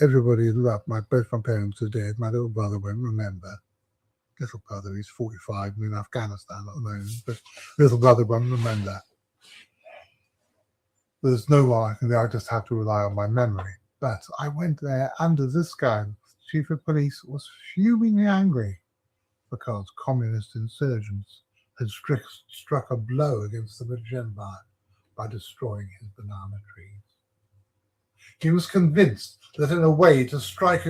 B: everybody loved, both my parents are dead, my little brother won't remember. Little brother, he's 45 and in Afghanistan at the moment, but little brother won't remember. There's no way I just have to rely on my memory. But I went there under this guy, chief of police, was fumingly angry because communist insurgents had struck a blow against the British Empire by destroying his banana trees. He was convinced that in a way to strike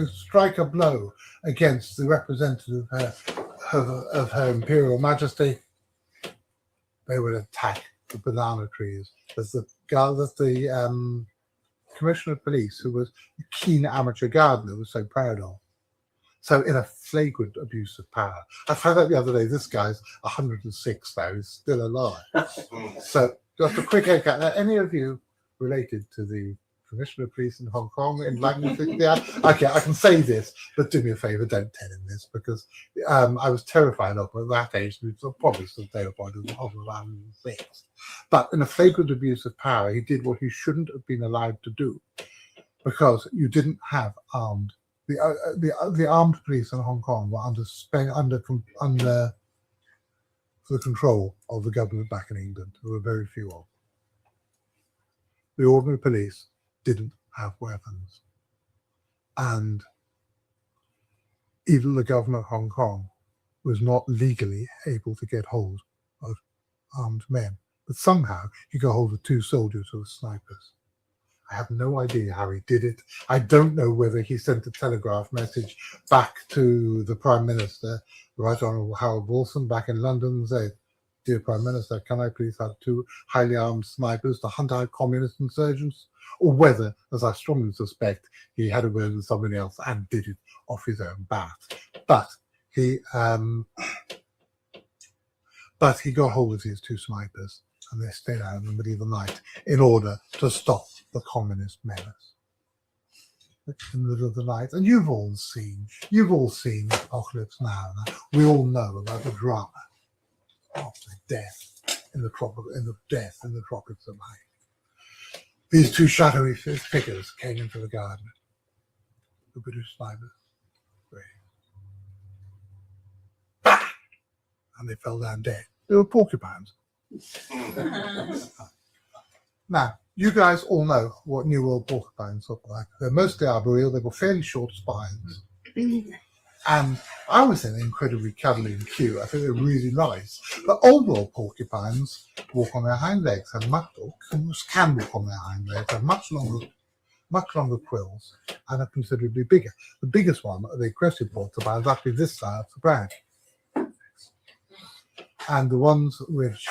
B: a blow against the representative of her Imperial Majesty, they would attack the banana trees. As the Commissioner of Police, who was a keen amateur gardener, was so proud of. So in a flagrant abuse of power. I found out the other day, this guy's 106 now, he's still alive. So just a quick haircut. Now, any of you related to the Commissioner of Police in Hong Kong in 1960? Yeah, okay, I can say this, but do me a favour, don't tell him this, because I was terrified of him at that age. Probably still terrified of 106. But in a flagrant abuse of power, he did what he shouldn't have been allowed to do, because you didn't have armed. The armed police in Hong Kong were under the control of the government back in England. There were very few of them. The ordinary police didn't have weapons. And even the government of Hong Kong was not legally able to get hold of armed men. But somehow he got hold of 2 soldiers who were snipers. I have no idea how he did it. I don't know whether he sent a telegraph message back to the Prime Minister, Right Honourable Harold Wilson, back in London, and said, "Dear Prime Minister, can I please have 2 highly armed snipers to hunt out communist insurgents?" Or whether, as I strongly suspect, he had a word with somebody else and did it off his own bat. But he got hold of his 2 snipers, and they stayed out in the middle of the night in order to stop the communist menace. In the middle of the night, and you've all seen Apocalypse Now. We all know about the drama of the death in the tropics of night. These 2 shadowy figures came into the garden. The British snipers. And they fell down dead. They were porcupines. Now, you guys all know what New World porcupines look like. They're mostly arboreal. They've got fairly short spines. And I was in incredibly cuddly and cute. I think they're really nice. But Old World porcupines walk on their hind legs, can walk on their hind legs, have much longer much longer quills, and are considerably bigger. The biggest one, the crested porcupine, is actually this side of the brand. And the ones which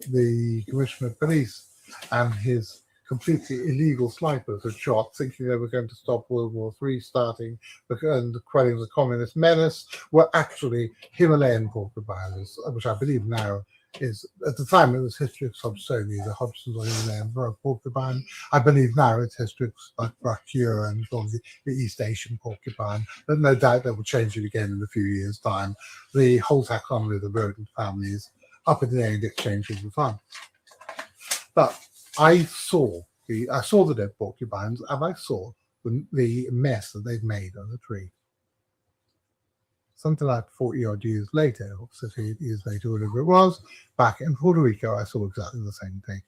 B: the Commissioner of Police and his completely illegal snipers had shot, thinking they were going to stop World War III starting and quelling the communist menace, were actually Himalayan porcupines, which I believe now is, at the time it was Hystrix hobsoni, the Hobson's or Himalayan porcupine. I believe now it's Hystrix like brachyura and the East Asian porcupine, but no doubt they will change it again in a few years' time. The whole taxonomy of the rodent families up in the air and exchange all the time. But I saw the dead porcupines, and I saw the mess that they'd made on the tree. Something like 40 odd years later, or 50 years later, whatever it was, back in Puerto Rico, I saw exactly the same thing.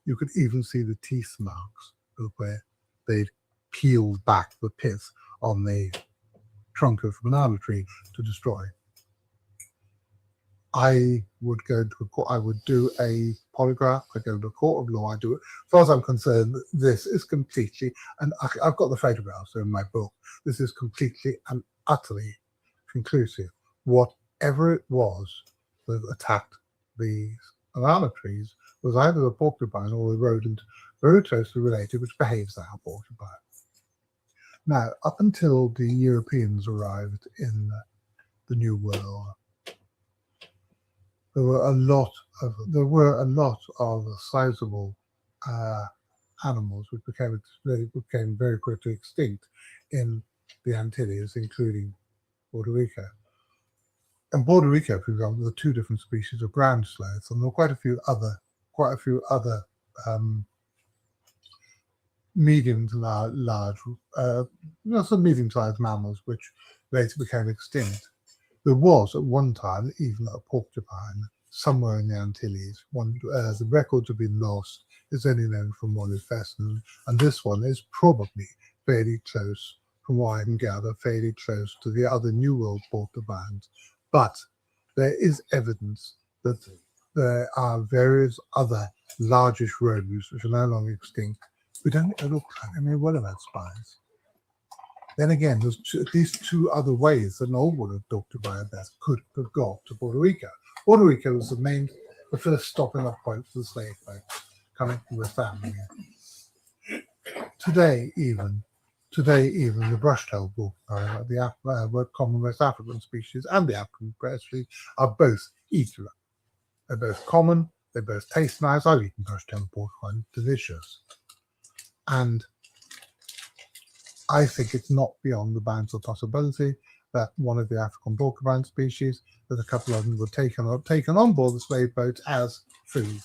B: You could even see the teeth marks of where they'd peeled back the pith on the trunk of a banana tree to destroy. I would go to a court, I would do a polygraph, I go to a court of law, I do it. As far as I'm concerned, this is completely, and I've got the photographs in my book, this is completely and utterly conclusive. Whatever it was that attacked these banana trees was either a porcupine or a rodent very closely related, which behaves like a porcupine. Now, up until the Europeans arrived in the New World, there were a lot of sizable animals which became very quickly extinct in the Antilles, including Puerto Rico. In Puerto Rico, for example, there are two different species of ground sloths, and there were quite a few other medium to large, some medium-sized mammals which later became extinct. There was at one time even a porcupine somewhere in the Antilles. The records have been lost. It's only known from one specimen, and this one is probably fairly close, from what I can gather, fairly close to the other New World porcupines. But there is evidence that there are various other largish rodents which are no longer extinct. We don't look like, what about spines? Then again, there's at least two other ways that an old would have talked about that could have got to Puerto Rico. Puerto Rico was the first stopping off point for the slave boats coming from West Africa. Today, even the brush-tailed porcupine, the common West African species, and the African species are both eatable. They're both common. They both taste nice. I've eaten brush-tailed porcupine, delicious, and I think it's not beyond the bounds of possibility that one of the African porcupine species, that a couple of them were taken on board the slave boats as food,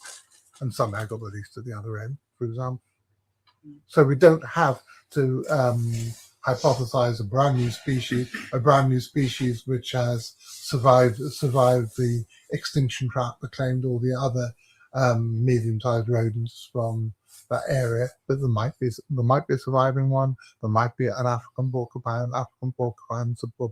B: and somehow got released at the other end, for example. So we don't have to hypothesize a brand new species which has survived the extinction trap that claimed all the other medium-sized rodents from that area. But there might be a surviving one. There might be an African porcupine. African porcupines were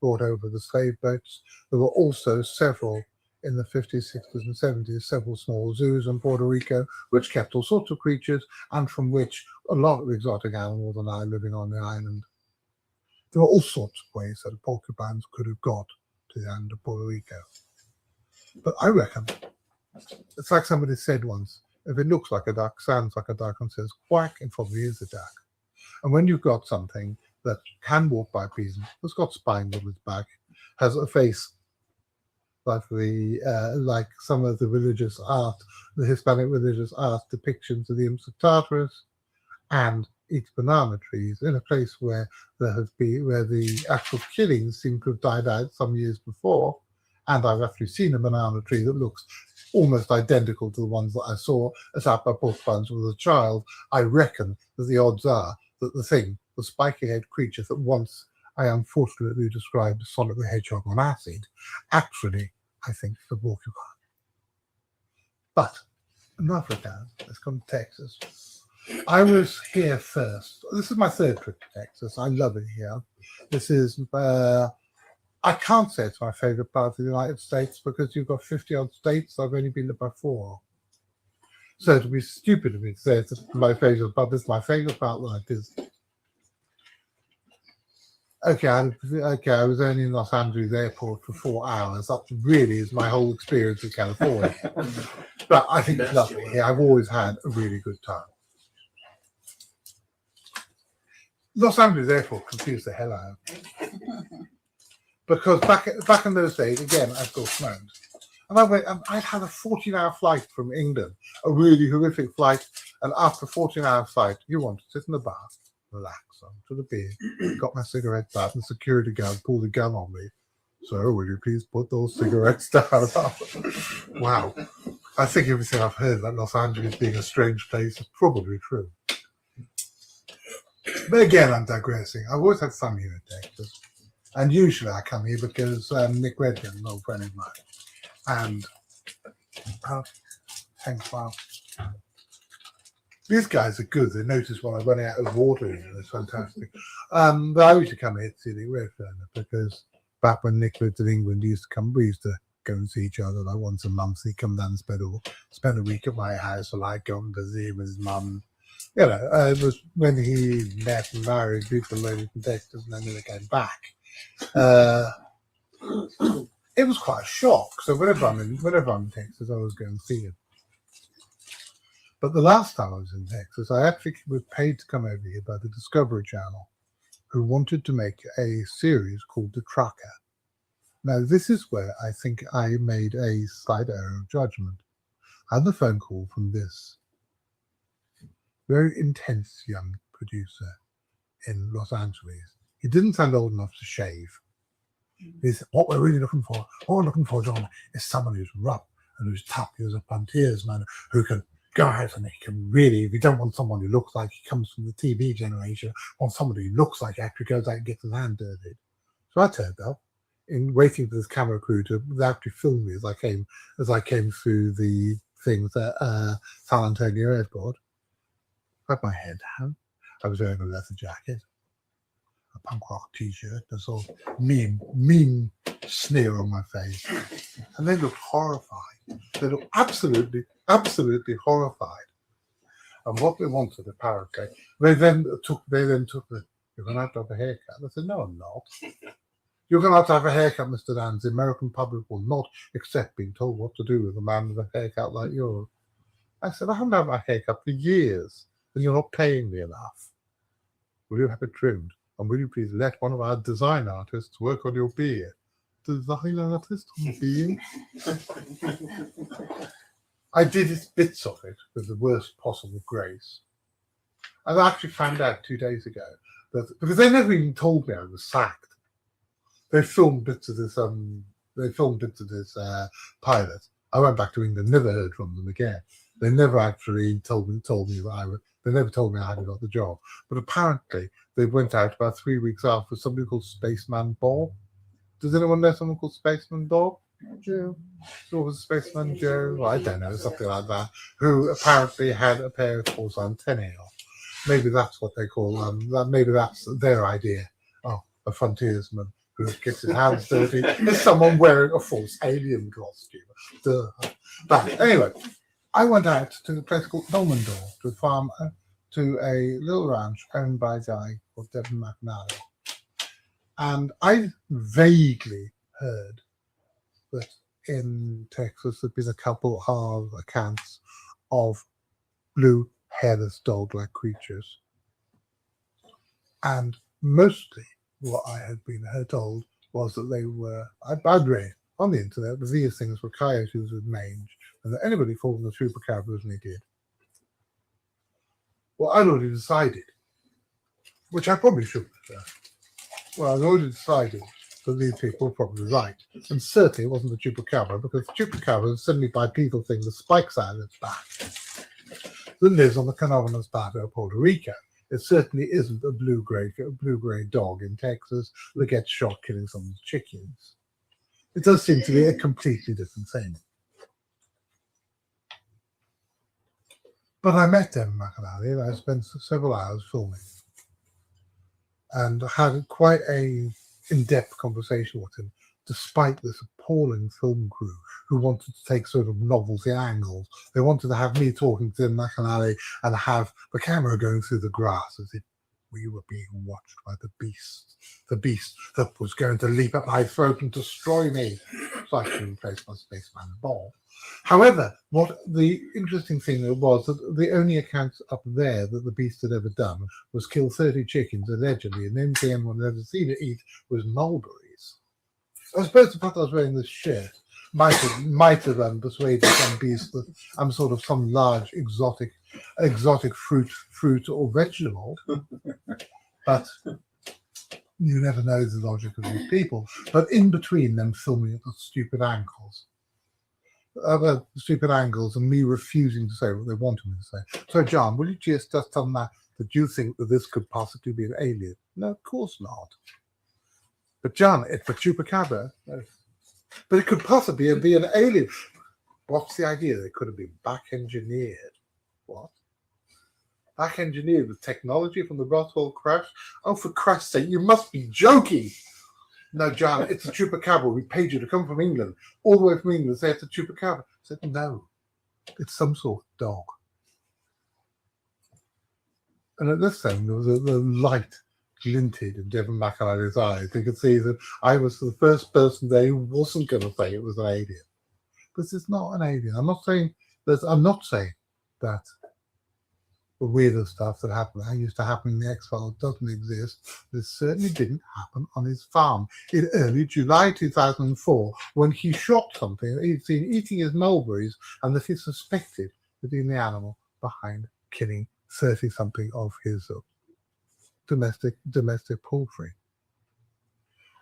B: brought over the slave boats. There were also several in the 50s, 60s, and 70s, several small zoos in Puerto Rico, which kept all sorts of creatures, and from which a lot of exotic animals are now living on the island. There are all sorts of ways that porcupines could have got to the island of Puerto Rico. But I reckon, it's like somebody said once, if it looks like a duck, sounds like a duck, and says quack, it probably is a duck. And when you've got something that can walk bipedal, has got spines on its back, has a face like some of the religious art, the Hispanic religious art depictions of the imps of Tartarus, and eats banana trees in a place where the actual killings seem to have died out some years before. And I've actually seen a banana tree that looks almost identical to the ones that I saw attacked by porcupines as a child. I reckon that the odds are that the spiky-head creature that once I unfortunately described as Sonic the Hedgehog on acid, actually, I think, the porcupine. But enough of that. Let's come to Texas. I was here first. This is my third trip to Texas. I love it here. This is, I can't say it's my favorite part of the United States because you've got 50 odd states. I've only been there by 4. So it would be stupid of me to say it's my favourite, but this is my favourite part like this. Okay, I was only in Los Angeles airport for 4 hours. That really is my whole experience in California. But I think it's lovely here. I've always had a really good time. Los Angeles airport confused the hell out of me. Because back in those days, again, I still smoked. And I'd had a 14-hour flight from England, a really horrific flight. And after a 14-hour flight, you want to sit in the bar, relax onto the beer, got my cigarette out, and the security guard pulled a gun on me. So, will you please put those cigarettes down? Wow. I think everything I've heard about Los Angeles being a strange place is probably true. But again, I'm digressing. I've always had fun here in Texas. And usually I come here because Nick Redgan, an old friend of mine. And thanks, wow. These guys are good. They notice when I run out of water, it's fantastic. But I used to come here to see Nick Redgan because back when Nick lived in England, we used to go and see each other like once a month. He'd come down and spend a week at my house, or like go and visit him with his mum. You know, it was when he met and married people moved from Texas and then they came back. It was quite a shock. So whenever I'm in Texas, I always go and see him. But the last time I was in Texas, I actually was paid to come over here by the Discovery Channel, who wanted to make a series called The Tracker. Now, this is where I think I made a slight error of judgment. I had a phone call from this very intense young producer in Los Angeles. He didn't sound old enough to shave. He said, what we're looking for, John, is someone who's rough and who's tough, who's a frontiersman, who can go out and he can really, if you don't want someone who looks like he comes from the TV generation, want somebody who looks like actually goes out and gets his hand dirty. So I turned up in waiting for this camera crew to actually film me as I came through the things at San Antonio Airport. I had my head down. I was wearing a leather jacket, a punk rock t-shirt, a sort of mean sneer on my face. And they looked horrified. They looked absolutely horrified. And what they wanted, apparently, they then took the, you're going to have a haircut. I said, no, I'm not. You're going to have a haircut, Mr. Downes. The American public will not accept being told what to do with a man with a haircut like yours. I said, I haven't had my haircut for years, and you're not paying me enough. Will you have it trimmed? And will you please let one of our design artists work on your beard? Design artist on the beard? I did bits of it with the worst possible grace. And I actually found out 2 days ago that, because they never even told me I was sacked. They filmed bits of this. Pilot. I went back to England, never heard from them again. They never actually told me that they never told me I had got the job. But apparently they went out about 3 weeks after somebody called Spaceman Bob. Does anyone know someone called Spaceman Bob? Joe. Or was Spaceman Joe? Well, I don't know, something like that. Who apparently had a pair of false antennae on. Maybe that's what they call maybe that's their idea. Oh, a frontiersman who gets his hands dirty is someone wearing a false alien costume. Duh. But anyway, I went out to a place called Owlman to farm to a little ranch owned by a guy called Devin McNally. And I vaguely heard that in Texas there'd been a couple of accounts of blue hairless dog-like creatures. And mostly what I had been told was that they were, I'd read on the internet that these things were coyotes with mange, and that anybody thought them the Chupacabras, and they did. Well, I'd already decided, which I probably shouldn't have. Well, I'd already decided that these people were probably right. And certainly it wasn't the Chupacabra, because the Chupacabra is suddenly bipedal thing with spikes out of its back that lives on the Canovenas Plateau of Puerto Rico. It certainly isn't a blue-gray dog in Texas that gets shot killing someone's chickens. It does seem to be a completely different thing. But I met Devin McNally and I spent several hours filming and had quite a in-depth conversation with him, despite this appalling film crew who wanted to take sort of novelty angles. They wanted to have me talking to McAnally and have the camera going through the grass as if we were being watched by the beast that was going to leap at my throat and destroy me, so I could replace my spaceman ball. However, what the interesting thing was that the only account up there that the beast had ever done was kill 30 chickens allegedly, and the only thing anyone had ever seen it eat was mulberries. I suppose the fact I was wearing this shirt might have persuaded some beast that I'm sort of some large exotic fruit or vegetable, but you never know the logic of these people. But in between them filming at the stupid angles, and me refusing to say what they wanted me to say. So, John, will you just tell them that you think that this could possibly be an alien? No, of course not. But John, it's a chupacabra. But it could possibly be an alien. What's the idea? They could have been back engineered. What? Back engineered with technology from the Roswell crash? Oh, for Christ's sake, you must be joking. No, John, it's a chupacabra. We paid you to come from England, all the way from England, say it's a chupacabra. I said, no, it's some sort of dog. And at this time, there was the light glinted in Devon McAnally's eyes. You could see that I was the first person there who wasn't going to say it was an alien. But it's not an alien. I'm not saying that the weirder stuff that used to happen in the X-Files doesn't exist. This certainly didn't happen on his farm in early July 2004 when he shot something that he'd seen eating his mulberries and that he suspected to be the animal behind killing 30-something of his domestic poultry.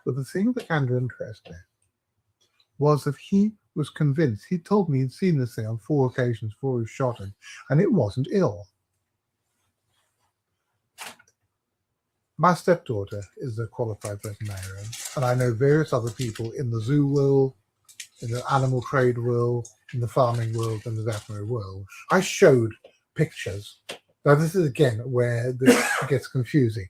B: But the thing that kind of interested me was that he was convinced. He told me he'd seen this thing on 4 occasions before he shot it, and it wasn't ill. My stepdaughter is a qualified veterinarian, and I know various other people in the zoo world, in the animal trade world, in the farming world, and the veterinary world. I showed pictures. Now, this is again where this gets confusing.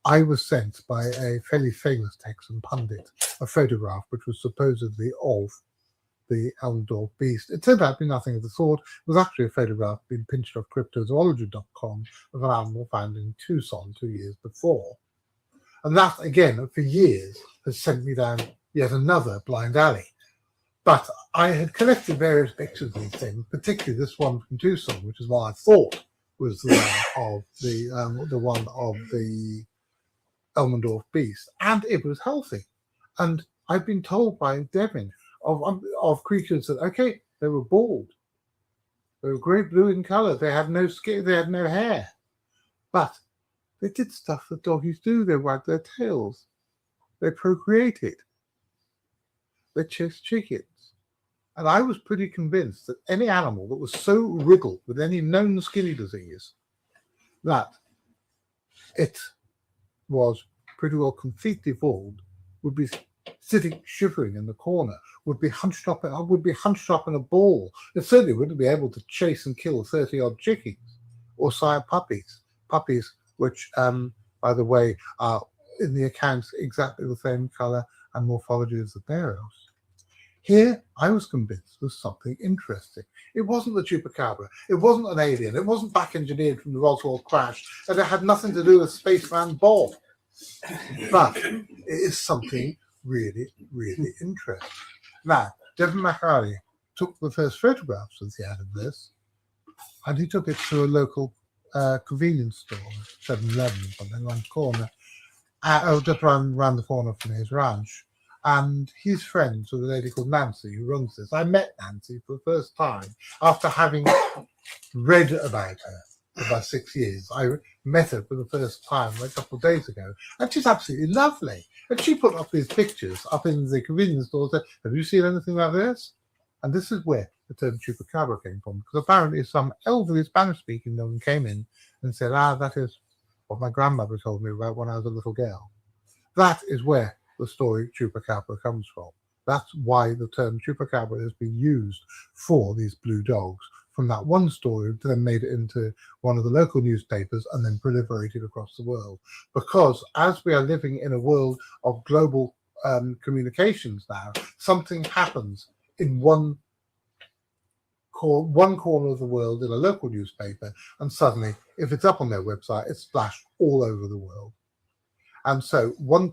B: I was sent by a fairly famous Texan pundit a photograph which was supposedly of the Eldorf beast. It turned out to be nothing of the sort. It was actually a photograph being pinched off cryptozoological.com of an animal found in Tucson 2 years before. And that, again, for years, has sent me down yet another blind alley. But I had collected various pictures of these things, particularly this one from Tucson, which is what I thought was the one of the Elmendorf beast, and it was healthy. And I've been told by Devin of creatures that, okay, they were bald, they were great blue in color, they had no skin, they had no hair, but they did stuff that doggies do. They wagged their tails, they procreated, they chased chickens. And I was pretty convinced that any animal that was so riddled with any known skinny disease that it was pretty well completely bald would be sitting shivering in the corner, would be hunched up in a ball. It certainly wouldn't be able to chase and kill 30-odd chickens or sire puppies which, by the way, are in the accounts exactly the same color and morphology as the Barrows. Here, I was convinced there was something interesting. It wasn't the chupacabra. It wasn't an alien. It wasn't back engineered from the Roswell crash, and it had nothing to do with Spaceman Bob. But it is something really, really interesting. Now, Devin McAnally took the first photographs of the end of this, and he took it to a local convenience store, 7-Eleven, something around the corner, just around the corner from his ranch. And he's friends with a lady called Nancy who runs this. I met Nancy for the first time after having read about her for about 6 years. I met her for the first time a couple of days ago, and she's absolutely lovely. And she put up these pictures up in the convenience store and said, have you seen anything like this? And this is where the term chupacabra came from, because apparently some elderly Spanish-speaking woman came in and said, that is what my grandmother told me about when I was a little girl. That is where the story chupacabra comes from. That's why the term chupacabra has been used for these blue dogs. From that one story, then made it into one of the local newspapers and then proliferated across the world. Because as we are living in a world of global communications now, something happens in one corner of the world in a local newspaper, and suddenly, if it's up on their website, it's splashed all over the world. And so one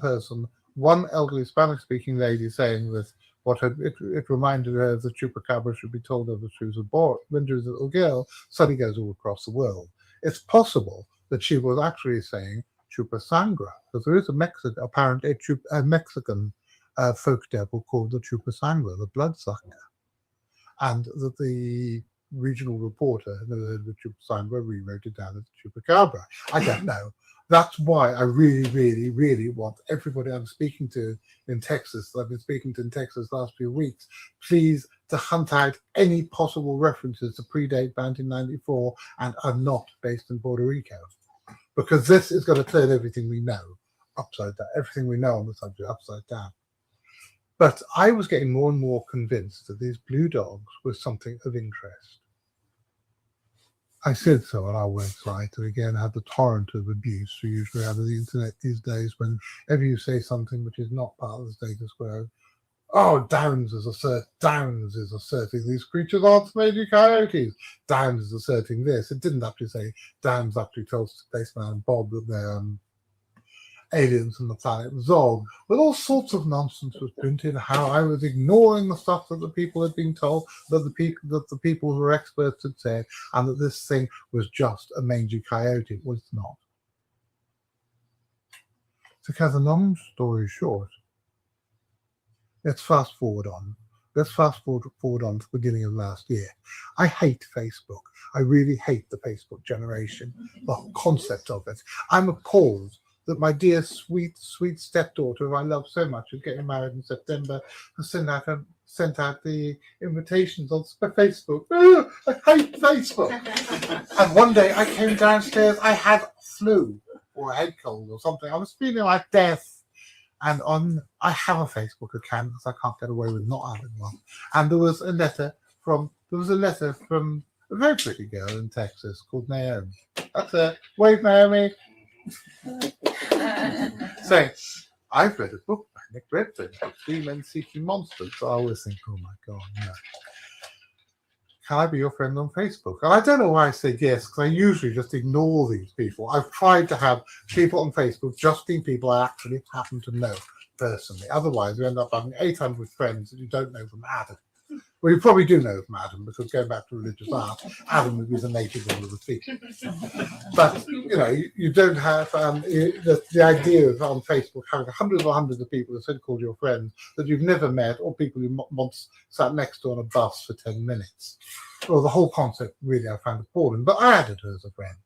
B: elderly Spanish-speaking lady saying that it reminded her that Chupacabra should be told of when she was a little girl, suddenly goes all across the world. It's possible that she was actually saying Chupasangra, because there is a Mexican folk devil called the Chupasangra, the bloodsucker, and that the regional reporter had never heard of the Chupasangra, rewrote it down as Chupacabra. I don't know. That's why I really, really, really want everybody I'm speaking to in Texas, that I've been speaking to in Texas the last few weeks, please to hunt out any possible references to predate 1994 and are not based in Puerto Rico. Because this is going to turn everything we know upside down, everything we know on the subject upside down. But I was getting more and more convinced that these blue dogs were something of interest. I said so on our website, and again had the torrent of abuse we usually have on the internet these days. Whenever you say something which is not part of the status quo, Downes is asserting these creatures aren't maybe coyotes. Downes is asserting this. It didn't actually say Downes actually told Spaceman Bob that they're aliens from the planet Zog, but all sorts of nonsense was printed. How I was ignoring the stuff that the people had been told, that the people who were experts had said, and that this thing was just a mangy coyote. Well, it's not. To cut a long story short, let's fast forward on. Let's fast forward on to the beginning of last year. I hate Facebook. I really hate the Facebook generation, the concept of it. I'm appalled that my dear, sweet, sweet stepdaughter, who I love so much, is getting married in September, has sent out the invitations on Facebook. I hate Facebook. And one day I came downstairs, I had flu or a head cold or something. I was feeling like death. And I have a Facebook account because I can't get away with not having one. And there was a letter from a very pretty girl in Texas called Naomi. That's it. Wave, Naomi. Saying, I've read a book by Nick Redfern, Three Men Seeking Monsters. So I always think, oh my God, no. Can I be your friend on Facebook? And I don't know why I said yes, because I usually just ignore these people. I've tried to have people on Facebook just being people I actually happen to know personally. Otherwise, you end up having 800 friends that you don't know from Adam. Well, you probably do know from Adam, because going back to religious art, Adam would be the native one of the people. But, you don't have the idea of on Facebook having hundreds of people who said called your friends that you've never met, or people you once sat next to on a bus for 10 minutes. Well, the whole concept really I found appalling, but I added her as a friend.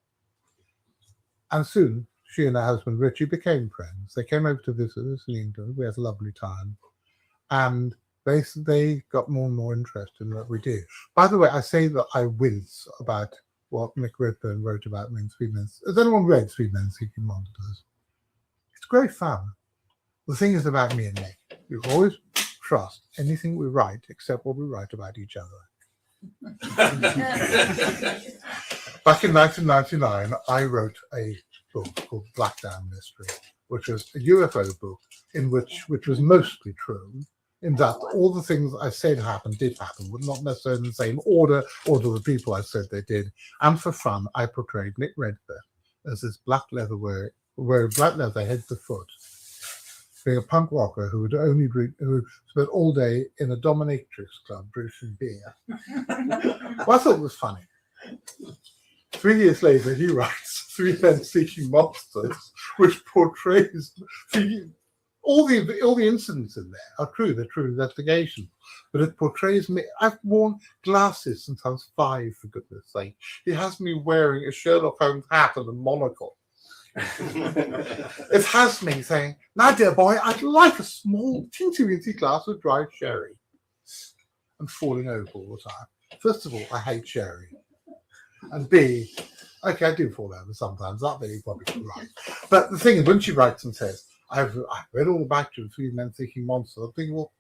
B: And soon, she and her husband Richie became friends. They came over to visit us in England. We had a lovely time. And they got more and more interested in what we do. By the way, I say that I wince about what Nick Redfern wrote about in Three Men. Has anyone read Three Men Seeking Monsters? It's great fun. The thing is about me and Nick, we always trust anything we write except what we write about each other. Back in 1999, I wrote a book called Black Dam Mystery, which was a UFO book which was mostly true, in that all the things I said did happen, but not necessarily in the same order or to the people I said they did. And for fun, I portrayed Nick Redfern as this black leather wearing black leather head to foot, being a punk rocker who would spend all day in a dominatrix club drinking beer. Well, I thought it was funny. 3 years later, he writes Three Men Seeking Monsters, which portrays all the incidents in there are true. They're true investigation, but it portrays me. I've worn glasses since I was 5, for goodness sake. He has me wearing a Sherlock Holmes hat and a monocle. It has me saying, "Now, dear boy, I'd like a small, teensy-weensy glass of dry sherry," and falling over all the time. First of all, I hate sherry, and B, okay, I do fall over sometimes. That may probably be right. But the thing is, when she writes and says, I've read all about you, Three Men Seeking Monsters, I'm thinking, well,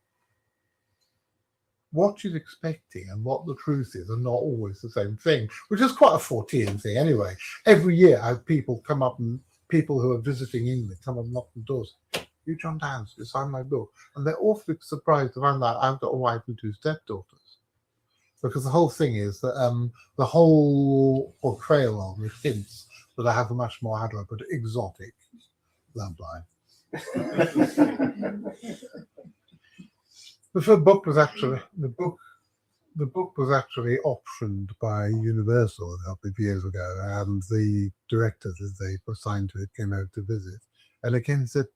B: what she's expecting and what the truth is are not always the same thing, which is quite a Fortean thing anyway. Every year I have people come up, and people who are visiting England come up and knock on doors. you Jon Downes, you signed my book. And they're awfully surprised to find out I've got a wife and 2 stepdaughters. Because the whole thing is that the whole portrayal of me hints that I have a much more adult but exotic love life. The book was actually optioned by Universal a couple of years ago, and the director that they assigned to it came out to visit, and again said,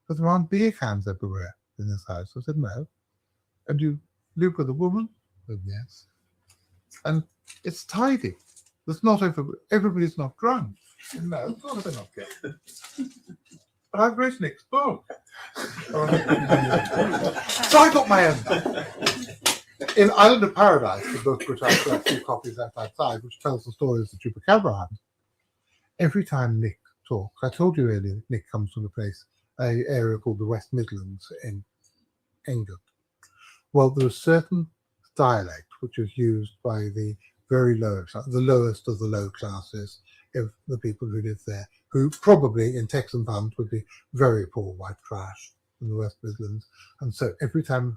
B: "But there aren't beer cans everywhere in this house." I said, "No." "And you live with a woman?" I said, "Yes." "And it's tidy. There's not everybody's not drunk." "No, it's not if they're not drunk." "But I've read Nick's book." So I got my own. In Island of Paradise, the book which I've got 2 copies left outside, which tells the story of the Chupacabra hunt, every time Nick talks, I told you earlier, Nick comes from an area called the West Midlands in England. Well, there is certain dialect which is used by the very lowest of the low classes of the people who live there, who probably in Texan terms would be very poor white trash in the West Midlands. And so everything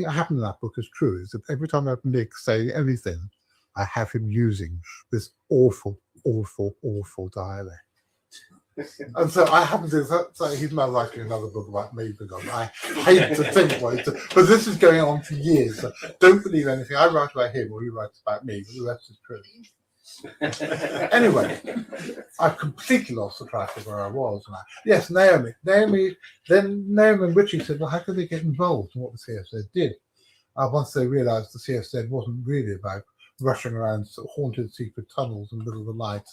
B: that happened in that book is true, is that every time I have Nick say anything, I have him using this awful, awful, awful dialect. And so I happen to, so he's now writing another book about me, because I hate to think what it's, but this is going on for years. So don't believe anything I write about him or he writes about me, but the rest is true. Anyway, I completely lost the track of where I was. Yes, Naomi. Then Naomi and Richie said, "Well, how could they get involved in what the CFZ did?" Once they realised the CFZ wasn't really about rushing around haunted secret tunnels in the middle of the night,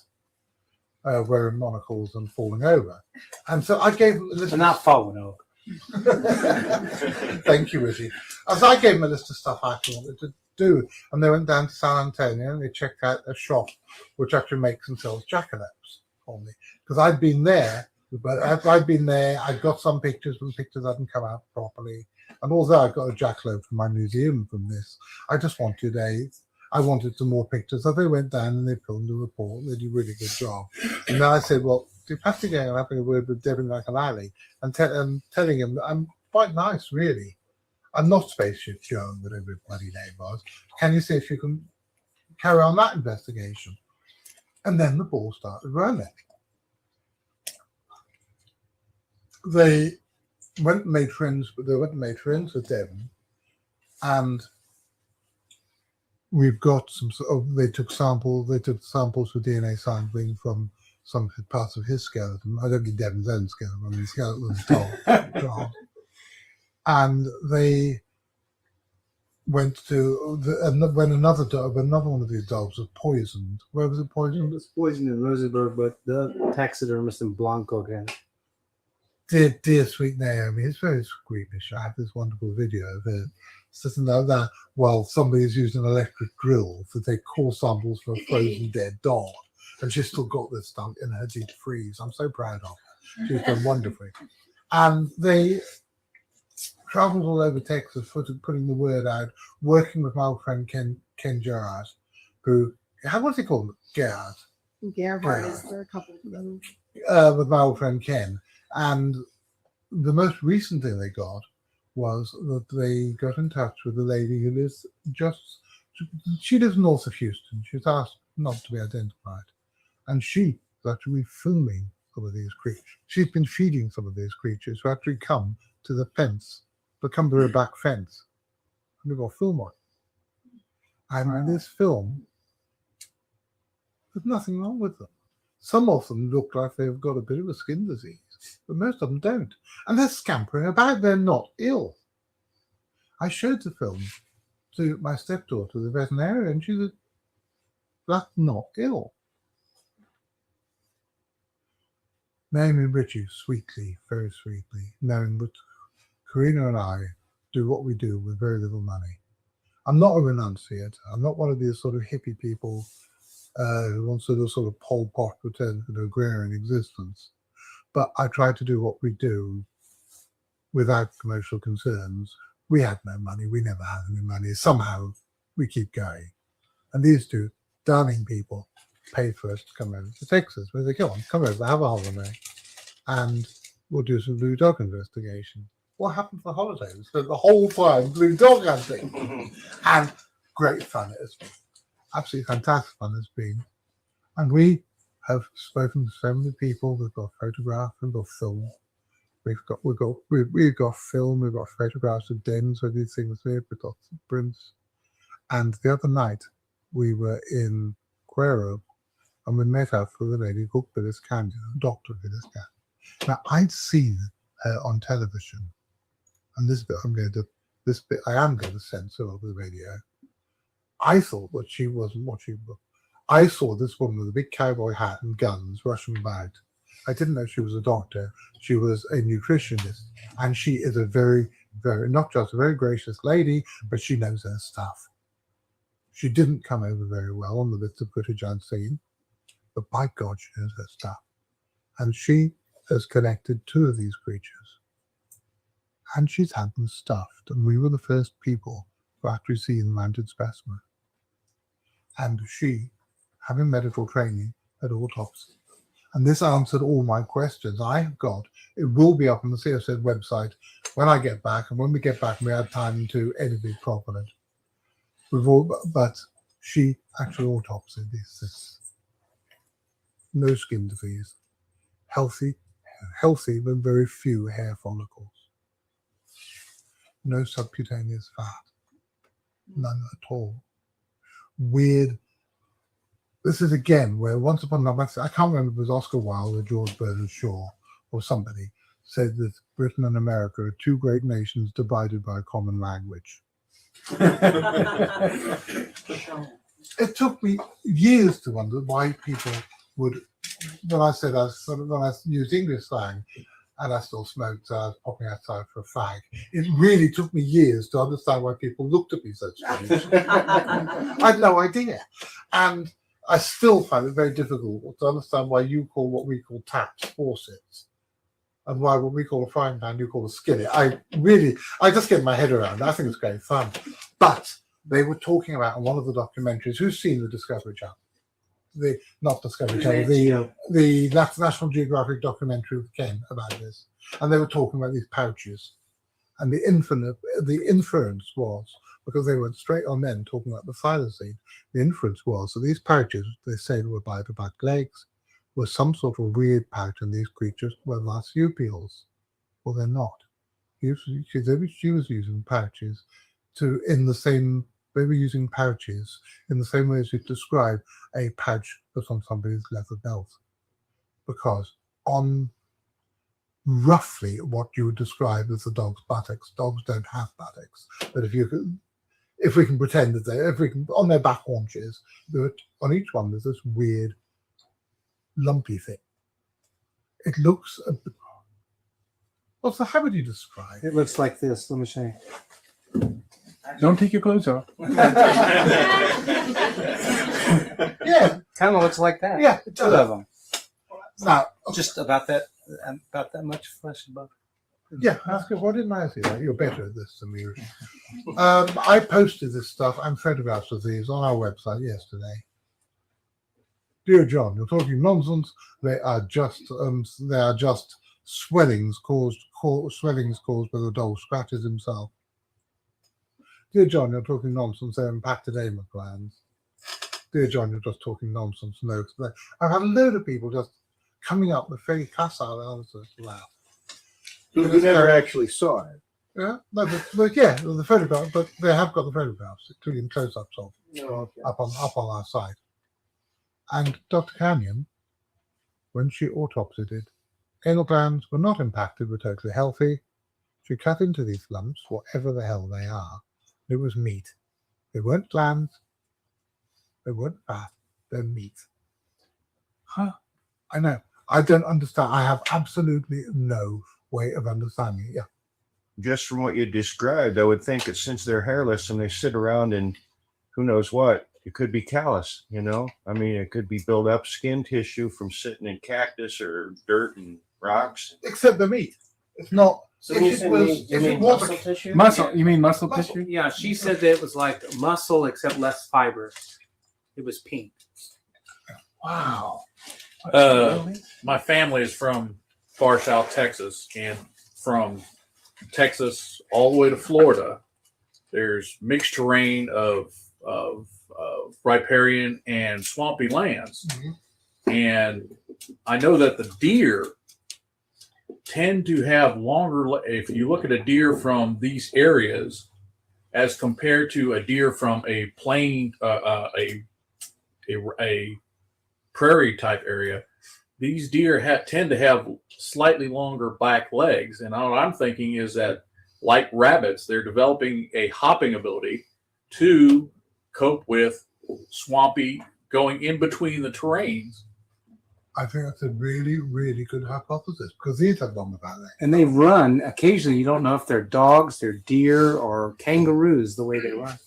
B: wearing monocles and falling over. And so I gave them a list.
F: And not falling over.
B: Thank you, Richie. As I gave them a list of stuff I wanted to do, and they went down to San Antonio and they checked out a shop which actually makes and sells jackalopes for me, because I'd been there. But after I'd been there, I got some pictures, but the pictures hadn't come out properly. And although I got a jackalope from my museum from this, I just wanted some more pictures. So they went down and they filmed a report. They did a really good job. And then I said, "Well, do you have to go and having a word with Devin Lakalali and telling him that I'm quite nice, really. I'm not Spaceship Joe, whatever his bloody name was. Can you see if you can carry on that investigation?" And then the ball started rolling. They went and made friends, with Devin, and we've got some. They took samples for DNA sampling from some parts of his skeleton. I don't mean Devin's own skeleton. I mean the skeleton's dog. And they went to when another one of these dogs was poisoned. Where was it poisoned?
F: It was poisoned in Rosenberg, but the taxidermist in Blanco again.
B: Dear sweet Naomi, it's very squeamish. I have this wonderful video of her sitting there while somebody's using an electric drill to take core samples for a frozen dead dog. And she's still got this stuff in her deep freeze. I'm so proud of her. She's done wonderfully. And they traveled all over Texas, putting the word out, working with my old friend Ken Gerard, who, what's he called? Gerard.
G: Gerhard is the couple.
B: With my old friend Ken. And the most recent thing they got was that they got in touch with a lady who lives she lives north of Houston. She was asked not to be identified. And she is actually filming some of these creatures. She's been feeding some of these creatures who actually come to the fence, but come to her back fence. And they've got film on it. And in this film, there's nothing wrong with them. Some of them look like they've got a bit of a skin disease, but most of them don't. And they're scampering about. They're not ill. I showed the film to my stepdaughter, the veterinarian, and she said, "That's not ill." Naomi and Richie, sweetly, very sweetly, knowing that Karina and I do what we do with very little money. I'm not a renunciate. I'm not one of these sort of hippie people who wants to do sort of Pol Pot return to the agrarian existence. But I try to do what we do without commercial concerns. We had no money. We never had any money. Somehow we keep going. And these two darling people paid for us to come over to Texas. Where they go on, come over, have a holiday. And we'll do some blue dog investigation. What happened to the holidays? We spent the whole time blue dog hunting. And great fun it has been. Absolutely fantastic fun it's been. And we have spoken to so many people. We've got photographs, we've got film. We've got film, we've got photographs of dens where these things live, we've got footprints. And the other night we were in Cuero and we met up with a lady called Phyllis Canyon, Dr. Phyllis Canyon. Now I'd seen her on television, and this bit I am going to censor over the radio. I thought that she wasn't what she was. I saw this woman with a big cowboy hat and guns rushing about. I didn't know she was a doctor. She was a nutritionist, and she is a very, very, not just a very gracious lady, but she knows her stuff. She didn't come over very well on the bits of footage I'd seen, but by God, she knows her stuff. And she has collected 2 of these creatures, and she's had them stuffed, and we were the first people to actually see the mounted specimen. And she, having medical training, had autopsy. And this answered all my questions. I have got, it will be up on the CSZ website when I get back, and when we get back, we have time to edit it properly. But she actually autopsied these things. No skin disease. Healthy, but very few hair follicles. No subcutaneous fat. None at all. Weird. This is again where once upon a time, I can't remember if it was Oscar Wilde or George Bernard Shaw or somebody said that Britain and America are 2 great nations divided by a common language. It took me years to wonder why people would, when I used English slang and I still smoked, so I was popping outside for a fag. It really took me years to understand why people looked at me so strange. I had no idea. And I still find it very difficult to understand why you call what we call taps faucets, and why what we call a frying pan you call a skillet. I just get my head around it. I think it's great fun. But they were talking about in one of the documentaries, who's seen the Discovery Channel? Not Discovery Channel, the National Geographic documentary came about this. And they were talking about these pouches. And the inference was, because they went straight on then talking about the thylacine, the inference was that these pouches, they said were bioback legs, were some sort of weird pouch, and these creatures were marsupials. Well, they're not. She was using pouches they were using pouches in the same way as you describe a pouch that's on somebody's leather belt. Because on roughly what you would describe as the dog's buttocks, dogs don't have buttocks, but if we can pretend that on their back haunches, on each one there's this weird lumpy thing. It looks how would you describe it?
F: It looks like this. Let me show you.
C: Don't take your clothes off.
B: Yeah,
F: Kind of looks like that.
B: yeah, it
F: 2
B: does.
F: of them.
B: Now,
F: Just about that much flesh above.
B: yeah, that's good. Why didn't I see that? You're better at this than me. I posted this stuff and photographs of these on our website yesterday. Dear John, you're talking nonsense. They are just swellings caused by the dog scratches himself. Dear John, you're talking nonsense. They're impacted anal glands. Dear John, you're just talking nonsense. No, I've had a load of people just coming up with very facile answers to that.
E: Who never actually saw it.
B: Yeah, no, but yeah, the photograph. But they have got the photographs, including close-ups of up on our site. And Dr. Canyon, when she autopsied it, anal glands were not impacted, were totally healthy. She cut into these lumps, whatever the hell they are. It was meat. They weren't glands. They weren't fat. They're meat. Huh? I know. I don't understand. I have absolutely no way of understanding it. Yeah.
E: Just from what you described, I would think that since they're hairless and they sit around and who knows what, it could be callus, I mean, it could be built up skin tissue from sitting in cactus or dirt and rocks.
B: Except the meat. It's not.
H: So you mean muscle tissue?
C: Muscle? You mean muscle tissue?
H: Yeah, she said that it was like muscle except less fiber. It was pink.
B: Wow.
I: My family is from far south Texas, and from Texas all the way to Florida, there's mixed terrain of riparian and swampy lands. And I know that the deer tend to have longer, if you look at a deer from these areas as compared to a deer from a plain, a prairie type area, these deer tend to have slightly longer back legs. And all I'm thinking is that, like rabbits, they're developing a hopping ability to cope with swampy, going in between the terrains.
B: I think that's a really, really good hypothesis because these have longer back legs.
C: And they run occasionally. You don't know if they're dogs, they're deer, or kangaroos. The way they run.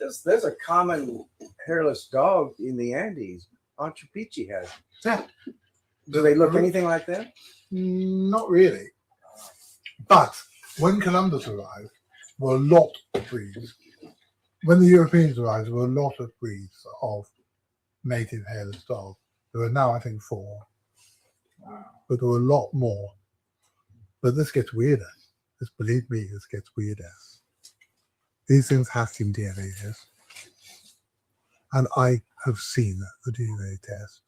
J: There's a common hairless dog in the Andes. Machu Picchu has.
B: Yeah.
J: Do they look anything like that?
B: Not really. But when Columbus arrived, there were a lot of breeds. When the Europeans arrived, there were a lot of breeds of native hairless dogs. There are now, I think, 4. But there were a lot more. But this gets weirder. Just believe me, this gets weirder. These things have seen DNA tests. And I have seen the DNA tests.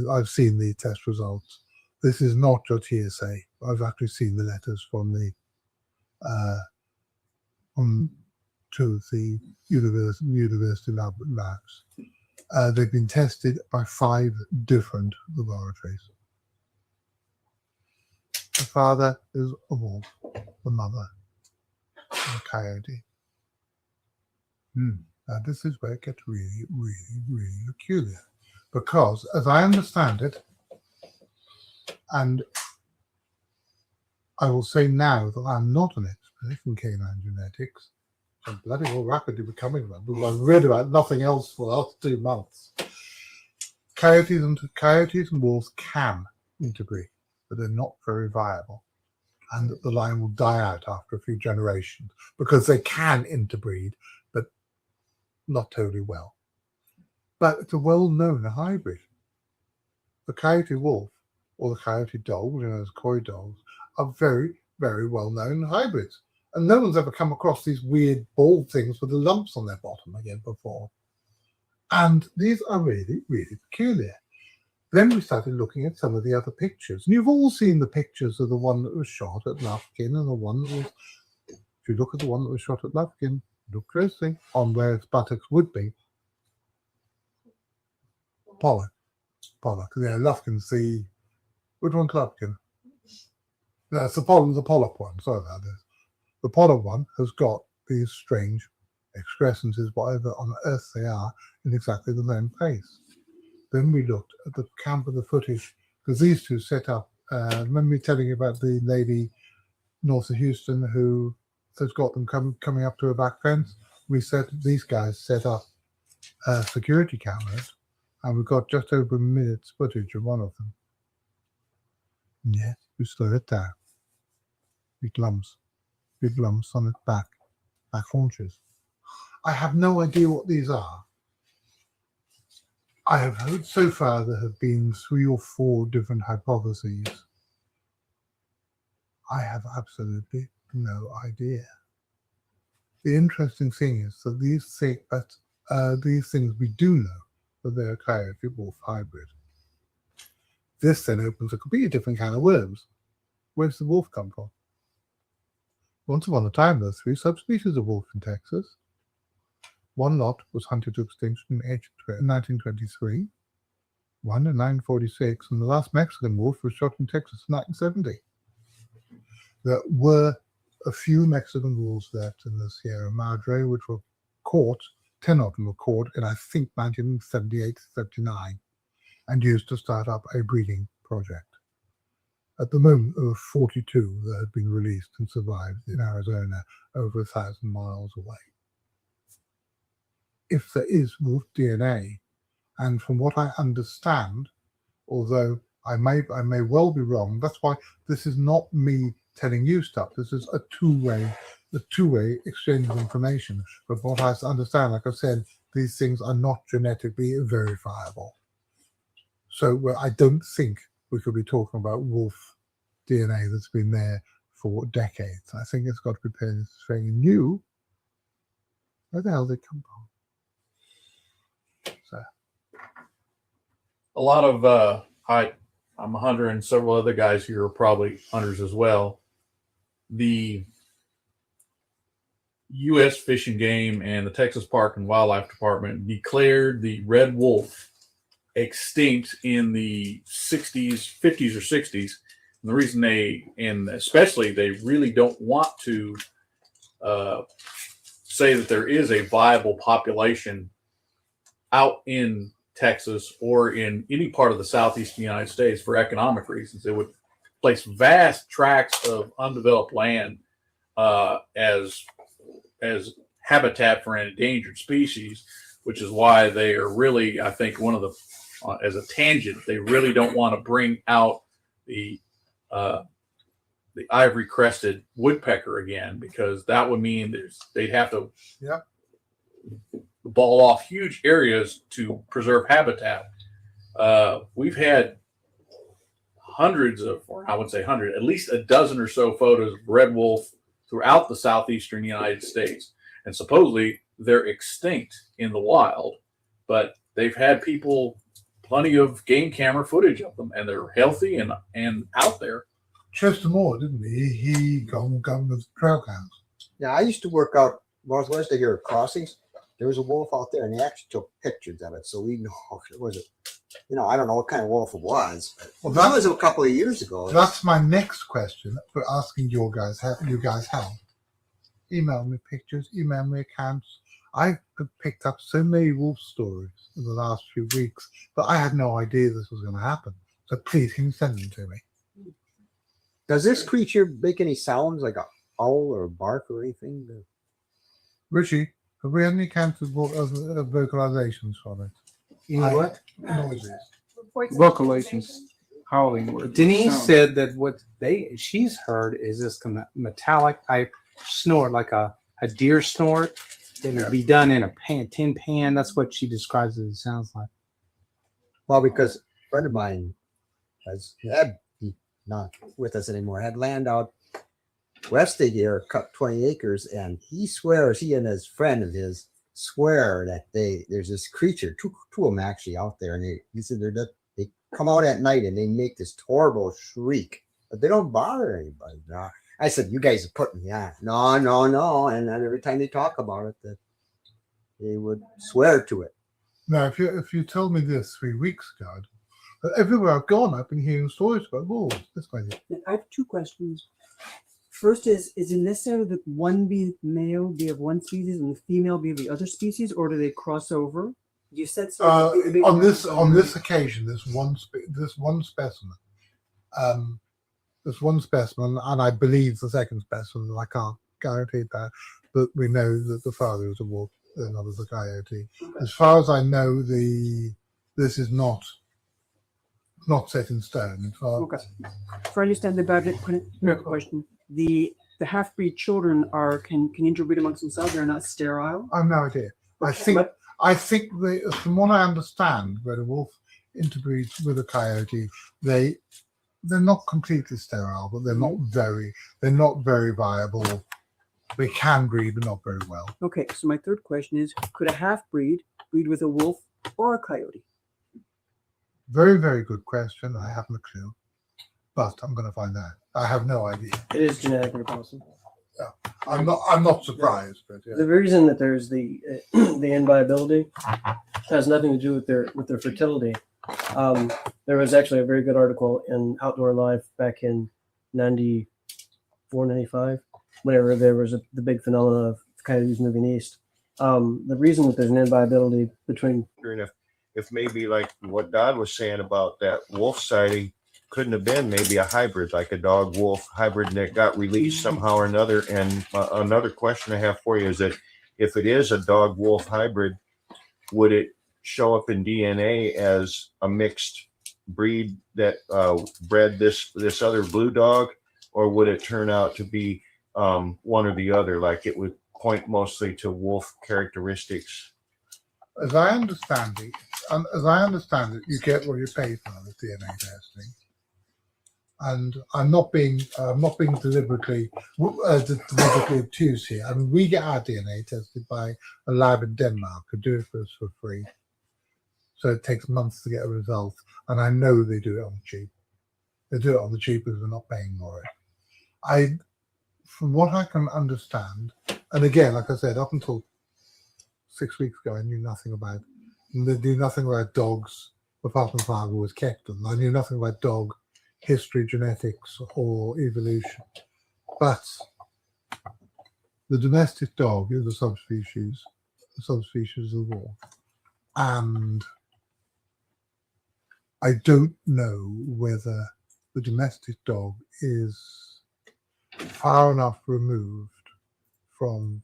B: I've seen the test results. This is not just hearsay. I've actually seen the letters from the to the university labs. They've been tested by 5 different laboratories. The father is a wolf, the mother a coyote. Now this is where it gets really, really, really peculiar. Because, as I understand it, and I will say now that I'm not an expert in canine genetics, I'm bloody well rapidly becoming one, because I've read about nothing else for the last 2 months. Coyotes and wolves can interbreed, but they're not very viable. And the line will die out after a few generations, because they can interbreed, but not totally well. But it's a well-known hybrid. The coyote wolf or the coyote dog, as coy dogs, are very, very well-known hybrids. And no one's ever come across these weird bald things with the lumps on their bottom again before. And these are really, really peculiar. Then we started looking at some of the other pictures. And you've all seen the pictures of the one that was shot at Lufkin and the one that was, if you look at the one that was shot at Lufkin, look closely on where its buttocks would be. Pollock. Yeah, Lufkin's the, which one's Lufkin? That's the Pollock one, sorry about this. The Pollock one has got these strange excrescences, whatever on earth they are, in exactly the same place. Then we looked at the camp of the footage, because these two set up, remember me telling you about the lady north of Houston who has got them coming up to her back fence? These guys set up security cameras, and we've got just over a minute's footage of one of them. And yes, we slow it down. Big lumps on its back haunches. I have no idea what these are. I have heard so far there have been 3 or 4 different hypotheses. I have absolutely no idea. The interesting thing is that these things we do know that they're a coyote wolf hybrid. This then opens a completely different can of worms. Where's the wolf come from? Once upon a time, there were 3 subspecies of wolf in Texas. One lot was hunted to extinction in 1923, one in 1946, and the last Mexican wolf was shot in Texas in 1970. There were a few Mexican wolves left in the Sierra Madre, which were caught. 10 of them were caught in, I think, 1978-79, and used to start up a breeding project. At the moment, there were 42 that had been released and survived in Arizona, over 1,000 miles away. If there is wolf DNA, and from what I understand, although I may well be wrong, that's why this is not me telling you stuff. This is a two-way exchange of information. But what I understand, like I said, these things are not genetically verifiable. So I don't think we could be talking about wolf DNA that's been there for decades. I think it's got to be very new. Where the hell did it come from? So,
I: A lot of I'm a hunter, and several other guys here are probably hunters as well. The U.S. Fish and Game and the Texas Park and Wildlife Department declared the red wolf extinct in the 60s, 50s or 60s. And the reason especially they really don't want to say that there is a viable population out in Texas or in any part of the southeastern United States for economic reasons. It would place vast tracts of undeveloped land as habitat for an endangered species, which is why they are really, I think, one of the as a tangent, they really don't want to bring out the ivory crested woodpecker again, because that would mean they'd have to ball off huge areas to preserve habitat. We've had hundreds of, or I would say at least a dozen or so photos of red wolf throughout the southeastern United States. And supposedly they're extinct in the wild, but they've had plenty of game camera footage of them, and they're healthy and out there.
B: Chester Moore, didn't he? He gone with trail cams.
J: Yeah, I used to work out northwest of here at Crossings. There was a wolf out there, and he actually took pictures of it, so we know it was I don't know what kind of wolf it was. But that was a couple of years ago.
B: That's my next question for asking you guys help. Email me pictures, email me accounts. I've picked up so many wolf stories in the last few weeks, but I had no idea this was going to happen. So please, can you send them to me?
J: Does this creature make any sounds like a owl or a bark or anything?
B: Richie, have we had any accounts of vocalizations from it?
C: What?
B: Noises.
C: Vocalizations, howling words. Denise said that what she's heard is this kind of metallic type snort, like a deer snort. It would be done in a tin pan. That's what she describes it sounds like.
J: Well, because a friend of mine he's not with us anymore, had land out west of here, cut 20 acres, and he swears, he and his friend of his swear that there's this creature, two of them actually out there, and he said they come out at night and they make this horrible shriek, but they don't bother anybody. No. I said, you guys are putting me on. No. And then every time they talk about it, that they would swear to it.
B: Now, if you told me this 3 weeks ago, everywhere I've gone, I've been hearing stories about wolves. This way.
G: I have two questions. First is it necessary that one male be of one species and the female be of the other species, or do they cross over? You said so.
B: On this occasion, there's one specimen. There's one specimen, and I believe the second specimen, and I can't guarantee that, but we know that the father is a wolf, the other is a coyote. Okay. As far as I know, this is not set in stone.
G: Okay. For I understand about it, question. The half-breed children can interbreed amongst themselves. They're not sterile.
B: I have no idea. I think they, from what I understand, when a wolf interbreeds with a coyote, they're not completely sterile, but they're not very viable. They can breed, but not very well.
G: Okay, so my third question is: could a half-breed breed with a wolf or a coyote?
B: Very, very good question. I haven't a clue, but I'm going to find out. I have no idea.
F: It is genetically possible.
B: Yeah, I'm not surprised, but yeah.
F: The reason that there's the inviability has nothing to do with their fertility. There was actually a very good article in Outdoor Life back in 94, 95, whenever there was the big phenomenon of coyotes moving east. The reason that there's an inviability between...
E: If maybe like what Dodd was saying about that wolf sighting couldn't have been maybe a hybrid, like a dog wolf hybrid that got released somehow or another. And another question I have for you is that if it is a dog wolf hybrid, would it show up in DNA as a mixed breed that bred this other blue dog, or would it turn out to be one or the other, like it would point mostly to wolf characteristics?
B: As I understand it, you get what you pay for with DNA testing. And I'm not being deliberately obtuse here. I mean, we get our DNA tested by a lab in Denmark who do it for us for free. So it takes months to get a result, and I know they do it on the cheap. They do it on the cheap because we're not paying for it. From what I can understand, and again, like I said, up until 6 weeks ago, I knew nothing about. They knew nothing about dogs, apart from Father was kept them. I knew nothing about dog history, genetics, or evolution. But the domestic dog is a subspecies of the wolf, and I don't know whether the domestic dog is far enough removed from.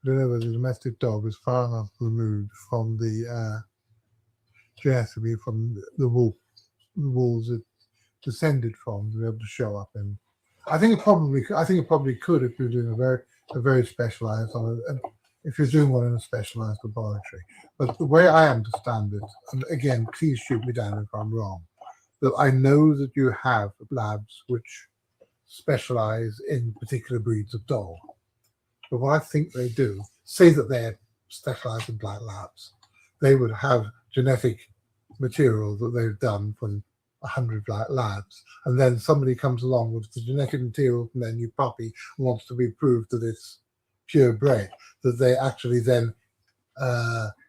B: I don't know whether the domestic dog is far enough removed from the genetically from the wolves it descended from to be able to show up in. I think it probably could if you're doing a very specialized if you're doing one in a specialized laboratory. But the way I understand it, and again, please shoot me down if I'm wrong, that I know that you have labs which specialize in particular breeds of dog. But what I think they do, say that they're specialized in black labs, they would have genetic material that they've done from 100 black labs, and then somebody comes along with the genetic material from their new puppy and wants to be proved that it's purebred, that they actually then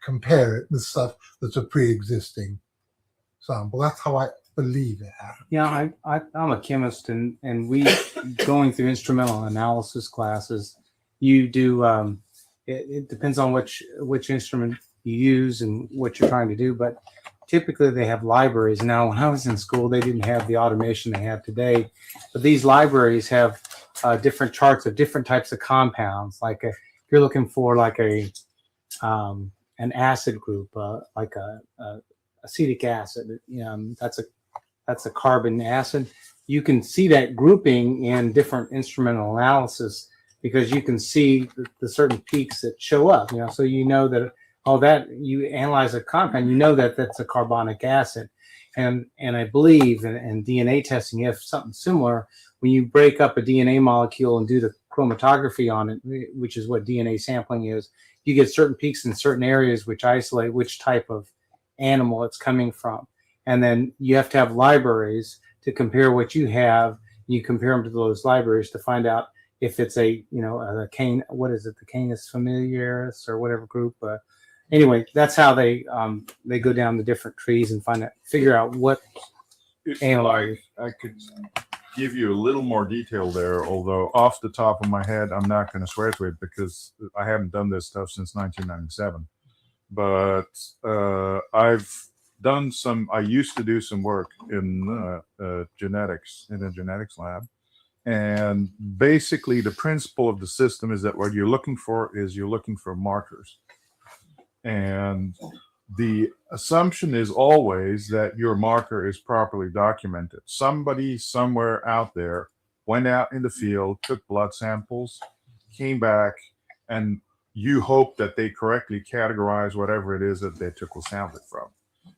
B: compare it with stuff that's a pre-existing sample. That's how I believe it happens.
C: Yeah, I'm a chemist, and we going through instrumental analysis classes. You do it depends on which instrument you use and what you're trying to do, but typically they have libraries. Now, when I was in school, they didn't have the automation they have today, but these libraries have different charts of different types of compounds. Like if you're looking for like an acid group, like a acetic acid, that's a carbon acid. You can see that grouping in different instrumental analysis because you can see the certain peaks that show up. So you know that that you analyze a compound, you know that that's a carbonic acid, and I believe in DNA testing, if something similar, when you break up a DNA molecule and do the chromatography on it, which is what DNA sampling is, you get certain peaks in certain areas which isolate which type of animal it's coming from. And then you have to have libraries to compare what you have. You compare them to those libraries to find out if it's a cane, what is it, the Canis familiaris or whatever group. Anyway, that's how they go down the different trees and figure out what animal.
K: I could give you a little more detail there, although off the top of my head, I'm not going to swear to it because I haven't done this stuff since 1997. But I used to do some work in genetics in a genetics lab. And basically the principle of the system is that what you're looking for markers. And the assumption is always that your marker is properly documented. Somebody somewhere out there went out in the field, took blood samples, came back, and you hope that they correctly categorize whatever it is that they took a sample from.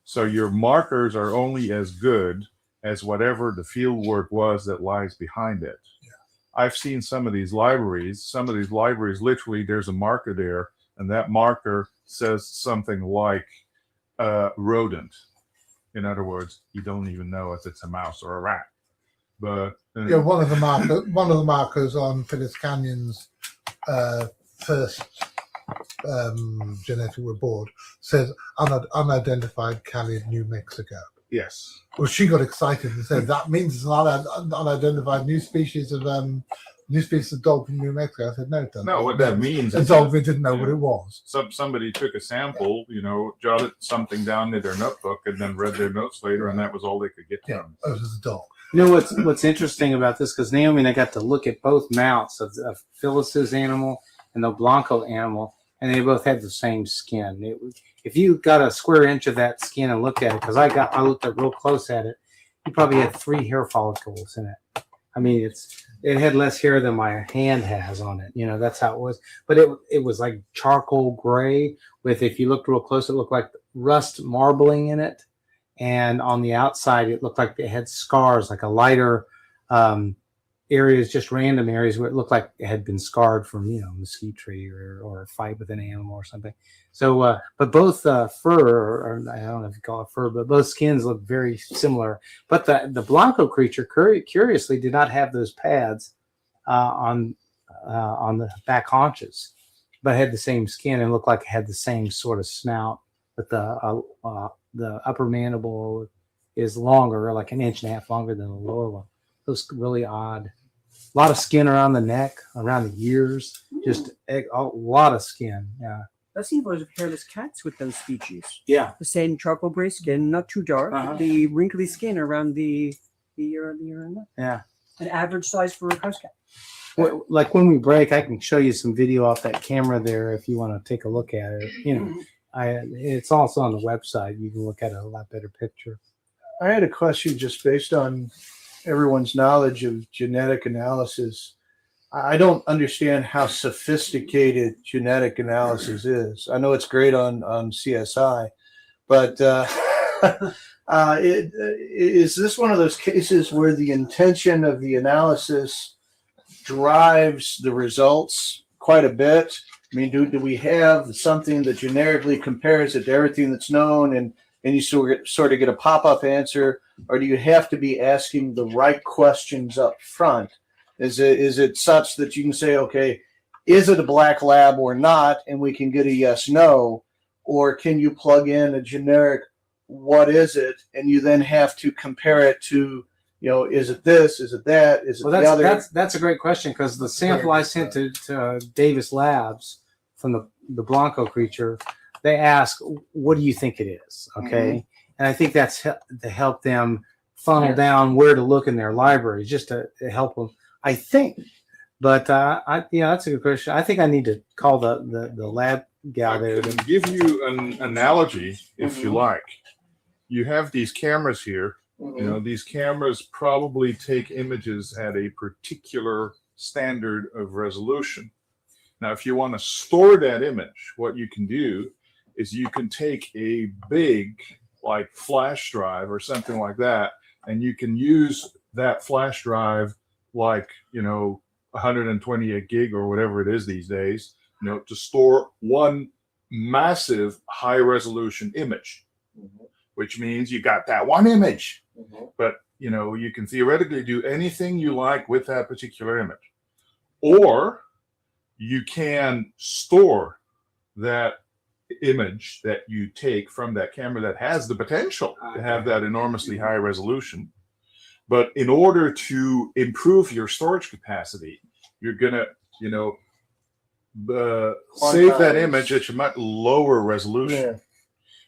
K: So your markers are only as good as whatever the field work was that lies behind it. Yeah. I've seen some of these libraries. Literally, there's a marker there, and that marker says something like rodent. In other words, you don't even know if it's a mouse or a rat. But
B: one of the markers on Phyllis Canyon's first genetic report says unidentified Calid, New Mexico.
K: Yes.
B: Well, she got excited and said that means it's an unidentified new species of dog from New Mexico. I said no, it doesn't.
K: No, what that means
B: is dog, they didn't know what it was.
K: Somebody took a sample, jotted something down in their notebook, and then read their notes later, and that was all they could get to them.
B: It was a dog.
C: You know what's interesting about this, because Naomi and I got to look at both mounts of Phyllis's animal and the Blanco animal, and they both had the same skin. If you got a square inch of that skin and looked at it, because I looked at real close at it, you probably had 3 hair follicles in it. I mean, it had less hair than my hand has on it. That's how it was. But it was like charcoal gray with, if you looked real close, it looked like rust marbling in it. and on the outside it looked like it had scars, like a lighter areas, just random areas where it looked like it had been scarred from, mesquite or a fight with an animal or something. So, but both fur, or I don't know if you call it fur, but both skins look very similar. But the Blanco creature, curiously, did not have those pads on the back haunches, but had the same skin and looked like it had the same sort of snout. But the upper mandible is longer, like 1.5 inches longer than the lower one. It was really odd. A lot of skin around the neck, around the ears, just a lot of skin. Yeah.
G: That's the inverse of hairless cats with those species.
C: Yeah.
G: The same charcoal gray skin, not too dark.
C: Uh-huh.
G: The wrinkly skin around the ear and the
C: Yeah.
G: An average size for a house cat.
C: Well, like when we break, I can show you some video off that camera there if you want to take a look at it. It's also on the website. You can look at a lot better picture.
L: I had a question just based on everyone's knowledge of genetic analysis. I don't understand how sophisticated genetic analysis is. I know it's great on CSI, but is this one of those cases where the intention of the analysis drives the results quite a bit? I mean, do we have something that generically compares it to everything that's known and you sort of get a pop-up answer, or do you have to be asking the right questions up front? Is it such that you can say, okay, is it a black lab or not, and we can get a yes, no, or can you plug in a generic, what is it, and you then have to compare it to, is it this, is it that, is it the other?
C: That's a great question, because the sample I sent to Davis Labs from the Blanco creature, they ask, what do you think it is? Okay. And I think that's to help them funnel down where to look in their libraries, just to help them, I think. But that's a good question. I think I need to call the lab gal there.
K: I can give you an analogy, if you like. You have these cameras here. These cameras probably take images at a particular standard of resolution. Now, if you want to store that image, what you can do is you can take a big, like, flash drive or something like that, and you can use that flash drive, like, 128 gig or whatever it is these days, to store one massive high resolution image, which means you got that one image. But, you can theoretically do anything you like with that particular image. Or you can store that image that you take from that camera that has the potential to have that enormously high resolution. But in order to improve your storage capacity, you're going to, save that image at a much lower resolution.
L: Yeah.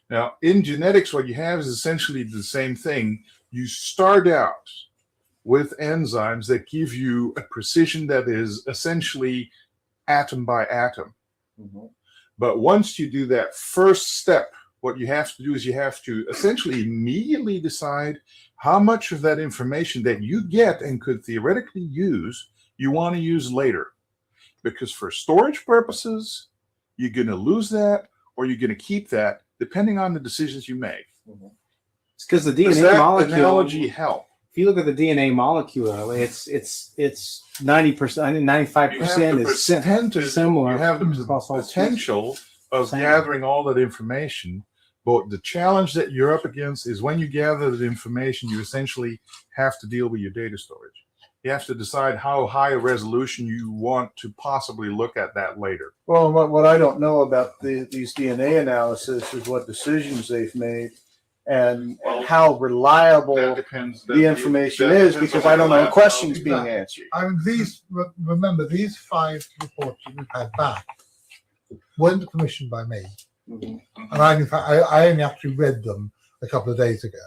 K: Now, in genetics, what you have is essentially the same thing. You start out with enzymes that give you a precision that is essentially atom by atom. But once you do that first step, what you have to do is you have to essentially immediately decide how much of that information that you get and could theoretically use, you want to use later. Because for storage purposes, you're going to lose that or you're going to keep that, depending on the decisions you make.
C: It's because the
K: Does
C: DNA
K: that
C: molecule.
K: analogy help?
C: If you look at the DNA molecule, it's 90%, 95% is similar.
K: You have
C: across all
K: the potential of gathering all that information, but the challenge that you're up against is when you gather that information, you essentially have to deal with your data storage. You have to decide how high a resolution you want to possibly look at that later.
L: Well, what I don't know about these DNA analysis is what decisions they've made and how reliable the information is, because I don't know the questions being answered.
B: I mean, remember, these 5 reports that we've had back weren't commissioned by me. And I only actually read them a couple of days ago.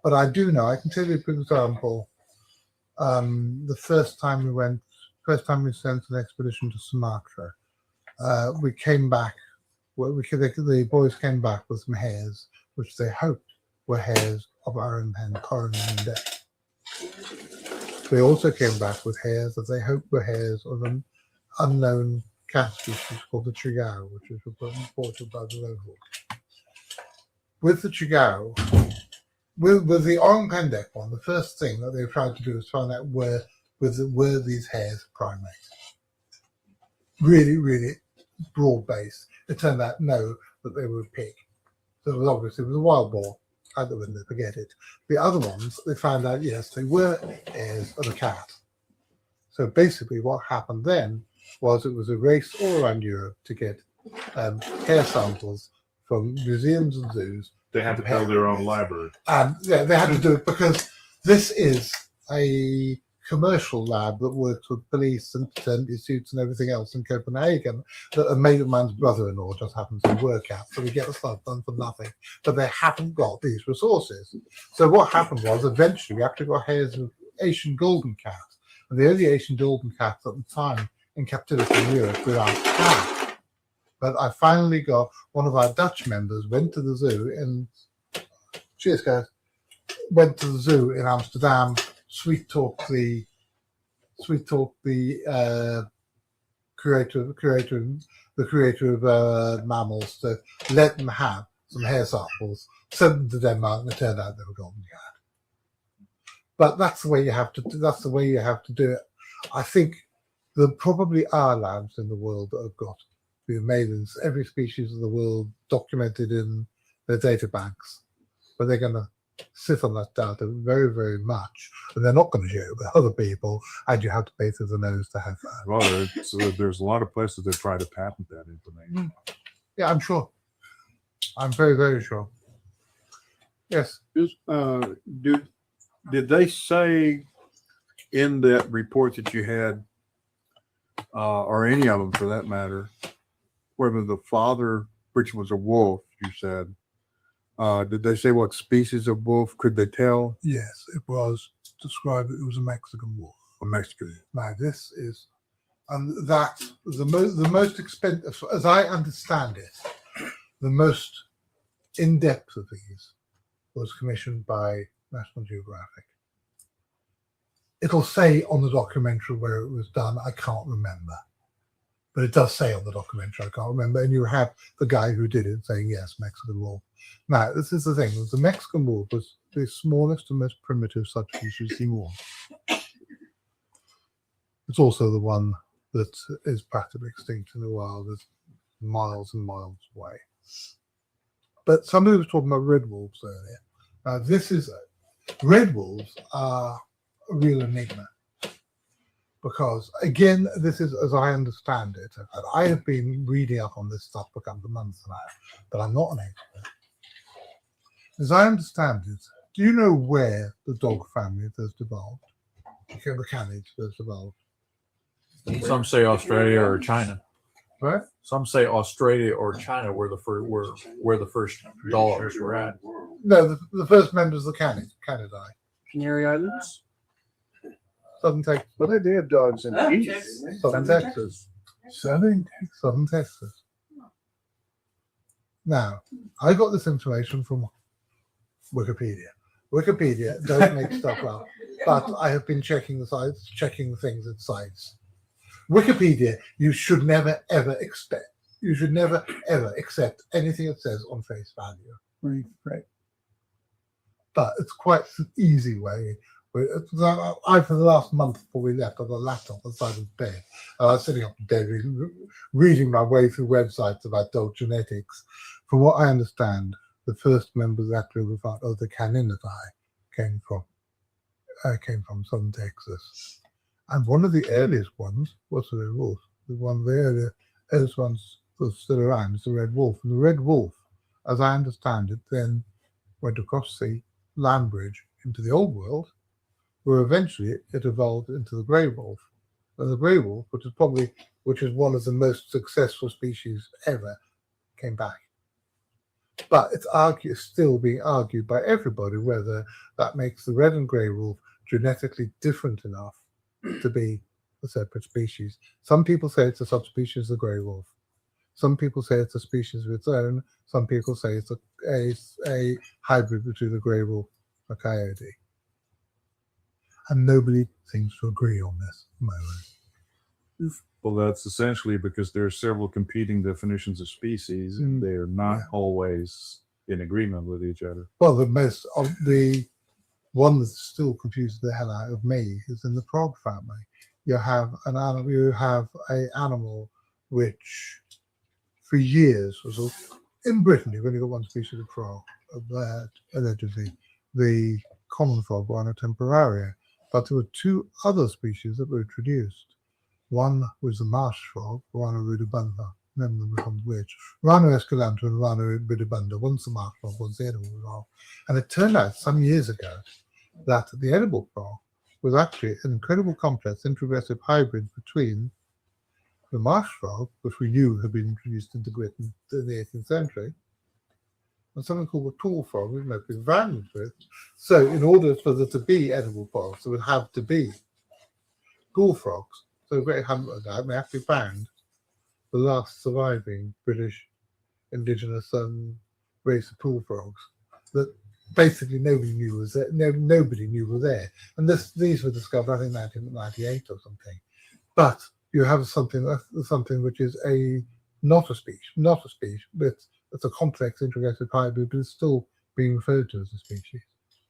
B: But I do know, I can tell you, for example, the first time we sent an expedition to Sumatra, we came back, the boys came back with some hairs, which they hoped were hairs of our own death. They also came back with hairs that they hoped were hairs of an unknown cat species called the chigao, which was reported by the locals. With the chigao, with the Orang Pendek one, the first thing that they tried to do was find out were these hares primates. Really, really broad based. It turned out no, that they were a pig. So it was obviously a wild boar. Out the window, forget it. The other ones, they found out yes, they were heirs of a cat. So basically, what happened then was it was a race all around Europe to get hair samples from museums and zoos.
K: They had to build their own library.
B: And yeah, they had to do it because this is a commercial lab that works with police and paternity suits and everything else in Copenhagen that a mate of mine's brother-in-law just happens to work at. So we get the stuff done for nothing. But they haven't got these resources. So what happened was eventually we actually got hairs of Asian golden cats. And the only Asian golden cats at the time in captivity in Europe were our cat. But I finally got one of our Dutch members went to the zoo in cheers guys. Went to the zoo in Amsterdam, sweet talk the creator of mammals to let them have some hair samples, send them to Denmark, and it turned out they were golden cat. But that's the way you have to. That's the way you have to do it. I think there probably are labs in the world that have got the maidens, every species of the world documented in their data banks, but they're going to sit on that data very, very much, and they're not going to share it with other people, and you have to pay through the nose to have that.
K: Well, there's a lot of places that try to patent that information.
B: Yeah, I'm sure. I'm very, very sure. Yes.
K: Did they say in that report that you had, or any of them for that matter, whether the father, which was a wolf, you said, did they say what species of wolf? Could they tell?
B: Yes, it was described that it was a Mexican wolf.
K: A Mexican.
B: Now this is, and that the most expensive, as I understand it, the most in depth of these was commissioned by National Geographic. It'll say on the documentary where it was done. I can't remember, but it does say on the documentary. I can't remember, and you have the guy who did it saying yes, Mexican wolf. Now, this is the thing. The Mexican wolf was the smallest and most primitive subspecies in wolf. It's also the one that is practically extinct in the wild, is miles and miles away. But somebody was talking about red wolves earlier. Now, red wolves are a real enigma. Because, again, this is, as I understand it, and I have been reading up on this stuff for a couple of months now, but I'm not an expert. As I understand it, do you know where the dog family first evolved? The canids first evolved?
I: Some say Australia or China.
B: Right?
I: Some say Australia or China where the first dogs were at.
B: No, the first members of the Canidae.
G: Canary Islands?
B: Southern Texas.
L: Well, they did have dogs in the East.
B: Southern Texas. Southern Texas. Now, I got this information from Wikipedia. Wikipedia don't make stuff up, but I have been checking the sites, checking things at sites. Wikipedia, you should never ever expect. You should never ever accept anything it says on face value.
L: Right.
B: But it's quite an easy way. I, for the last month before we left, on the laptop on the side of the bed, I was sitting up in bed reading my way through websites about dog genetics. From what I understand, the first members actually were found, the Canidae came from southern Texas. And one of the earliest ones was the red wolf. The one there, the earliest ones that's still around is the red wolf. And the red wolf, as I understand it, then went across the land bridge into the old world, where eventually it evolved into the grey wolf. And the grey wolf, which is one of the most successful species ever, came back. But it's still being argued by everybody whether that makes the red and grey wolf genetically different enough to be a separate species. Some people say it's a subspecies of the grey wolf. Some people say it's a species of its own. Some people say it's a hybrid between the grey wolf and a coyote. And nobody seems to agree on this at the moment.
K: Well, that's essentially because there are several competing definitions of species, and they are not always in agreement with each other.
B: Well, the one that still confuses the hell out of me is in the frog family. You have an animal. You have a animal which, for years, in Britain. You've only got one species of frog, allegedly the common frog, Rhino temporaria. But there were two other species that were introduced. One was the marsh frog, Rhino rudibunda. Remember which? Rhino escalante and Rhino rudibunda. One's the marsh frog, one's the edible frog. And it turned out some years ago that the edible frog was actually an incredible complex introgressive hybrid between the marsh frog, which we knew had been introduced into Britain in the 18th century, and something called the tall frog, we've not been valued with. So in order for there to be edible frogs, there would have to be gall frogs. So a great hunt of that, they actually found the last surviving British indigenous race of pool frogs that basically nobody knew was there. Nobody knew were there, and these were discovered I think 1998 or something. But you have something which is not a species, but it's a complex integrated hybrid, but it's still being referred to as a species.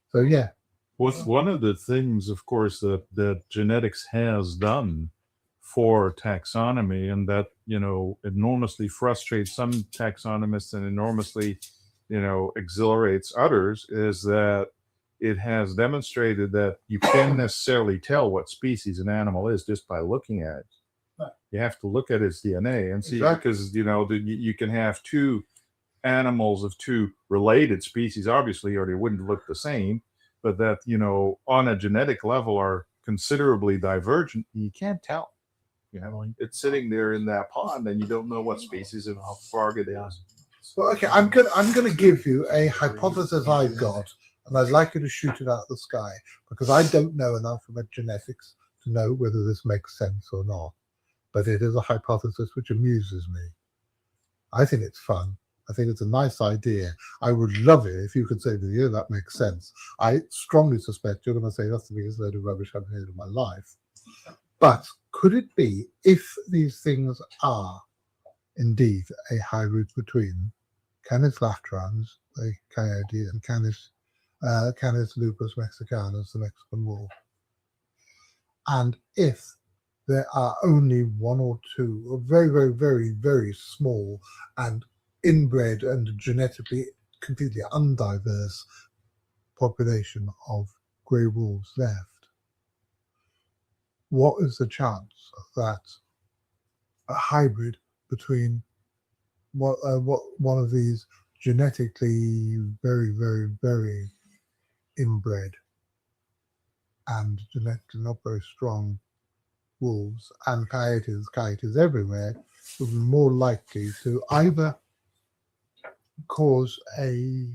B: So yeah.
K: One of the things, of course, that genetics has done for taxonomy, and that enormously frustrates some taxonomists and enormously exhilarates others, is that it has demonstrated that you can't necessarily tell what species an animal is just by looking at it. You have to look at its DNA and see, because you can have two animals of two related species, obviously, or they wouldn't look the same, but that on a genetic level are considerably divergent. You can't tell. It's sitting there in that pond, and you don't know what species and how far it is.
B: Well, okay, I'm gonna give you a hypothesis I've got, and I'd like you to shoot it out of the sky, because I don't know enough about genetics to know whether this makes sense or not. But it is a hypothesis which amuses me. I think it's fun. I think it's a nice idea. I would love it if you could say to me, that makes sense. I strongly suspect you're going to say that's the biggest load of rubbish I've heard in my life. But could it be, if these things are indeed a hybrid between Canis latrans, the coyote, and Canis lupus mexicanus, the Mexican wolf, and if there are only one or two, or very, very, very, very small and inbred and genetically completely undiverse population of grey wolves left, what is the chance that a hybrid between what one of these genetically very, very, very inbred and genetically not very strong wolves and coyotes everywhere would be more likely to either cause a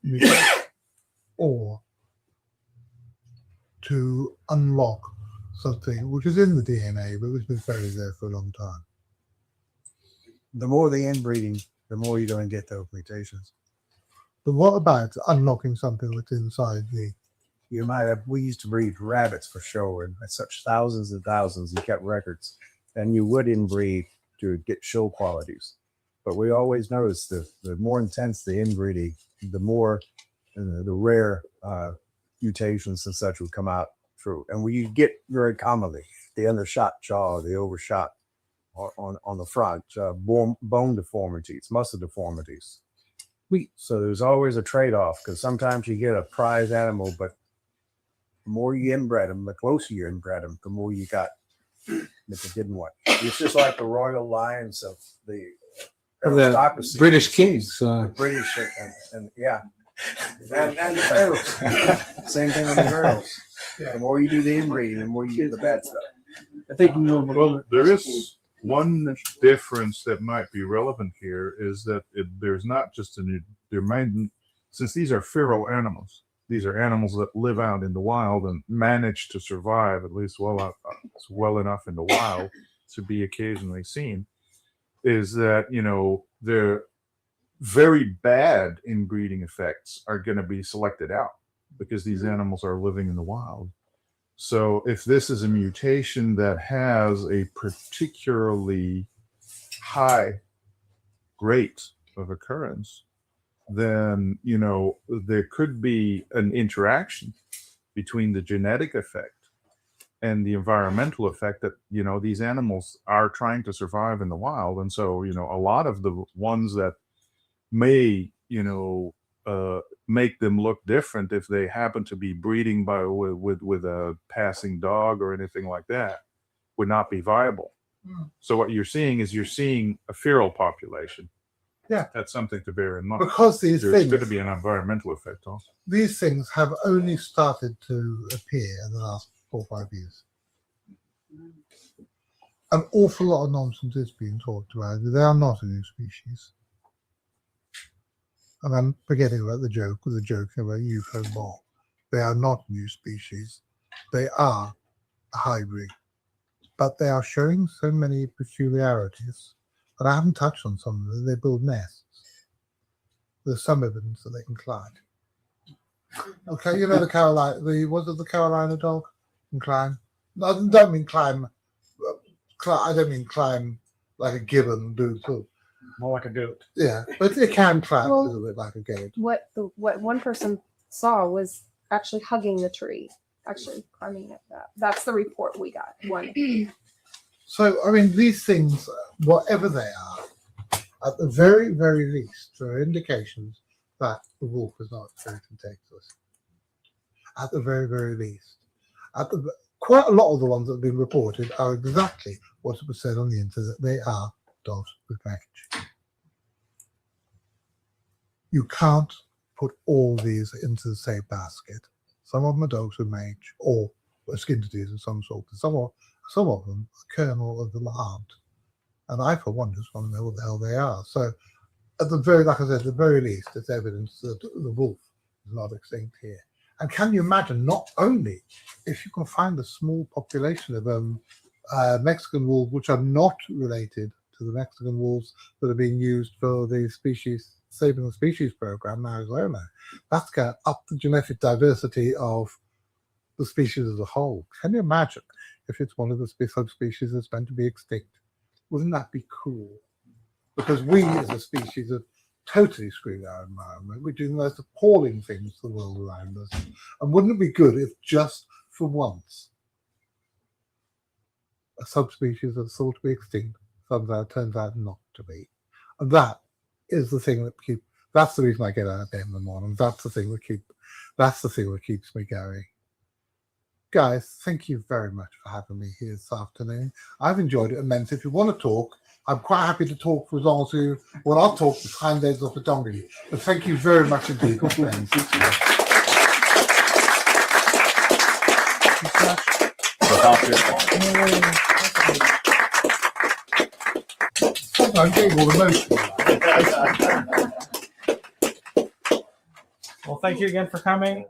B: mutation or to unlock something which is in the DNA but which has been buried there for a long time?
J: The more the inbreeding, the more you're going to get those mutations.
B: But what about unlocking something that's inside the...
J: We used to breed rabbits for show, and such thousands and thousands, and kept records. And you would inbreed to get show qualities. But we always noticed the more intense the inbreeding, the more the rare mutations and such would come out through. And we get very commonly the undershot jaw, the overshot on the front, bone deformities, muscle deformities. So there's always a trade-off, because sometimes you get a prize animal, but the more you inbred them, the closer you inbred them, the more you got that they didn't want. It's just like the royal lions of the aristocracy,
C: British kings,
J: the British, and yeah, and the pharaohs. Same thing with the pharaohs. The more you do the inbreeding, the more you get the bad stuff.
F: I think
K: well, there is one difference that might be relevant here, is that there's not just since these are feral animals, these are animals that live out in the wild and manage to survive at least well enough in the wild to be occasionally seen, is that their very bad inbreeding effects are going to be selected out because these animals are living in the wild. So if this is a mutation that has a particularly high rate of occurrence, then there could be an interaction between the genetic effect and the environmental effect that these animals are trying to survive in the wild. And so a lot of the ones that may make them look different if they happen to be breeding with a passing dog or anything like that would not be viable. So what you're seeing is a feral population.
B: Yeah,
K: that's something to bear in mind.
B: Because
K: there's going to be an environmental effect also.
B: These things have only started to appear in the last 4 or 5 years. An awful lot of nonsense is being talked about. They are not a new species. And I'm forgetting about the joke about UFO ball. They are not new species. They are a hybrid. But they are showing so many peculiarities that I haven't touched on some of them. They build nests. There's some evidence that they can climb. Okay, the Carolina, the Carolina dog can climb? I don't mean climb. I don't mean climb like a gibbon do too.
A: More like a goat.
B: Yeah, but it can climb a little bit like a goat.
M: What one person saw was actually hugging the tree, actually climbing at that. That's the report we got. One.
B: So I mean, these things, whatever they are, at the very, very least, there are indications that the wolf is not going to take us. At the very, very least, quite a lot of the ones that have been reported are exactly what was said on the internet. They are dogs with baggage. You can't put all these into the same basket. Some of them are dogs with mange or a skin disease of some sort. Some of them, a kernel of them aren't. And I, for one, just want to know what the hell they are. So, like I said, at the very least, there's evidence that the wolf is not extinct here. And can you imagine, not only if you can find a small population of Mexican wolves, which are not related to the Mexican wolves that are being used for the Saving the Species program in Arizona, that's going to up the genetic diversity of the species as a whole. Can you imagine if it's one of the subspecies that's meant to be extinct? Wouldn't that be cool? Because we as a species have totally screwed our environment. We're doing the most appalling things to the world around us. And wouldn't it be good if just for once a subspecies that's thought to be extinct turns out not to be? And that is the thing that's the reason I get out of bed in the morning. That's the thing that keeps me going. Guys, thank you very much for having me here this afternoon. I've enjoyed it immensely. If you want to talk, I'm quite happy to talk for as long as you. Well, I'll talk the hind legs off a donkey. But thank you very much indeed, my friends. I'm getting all emotional.
A: Well, thank you again for coming.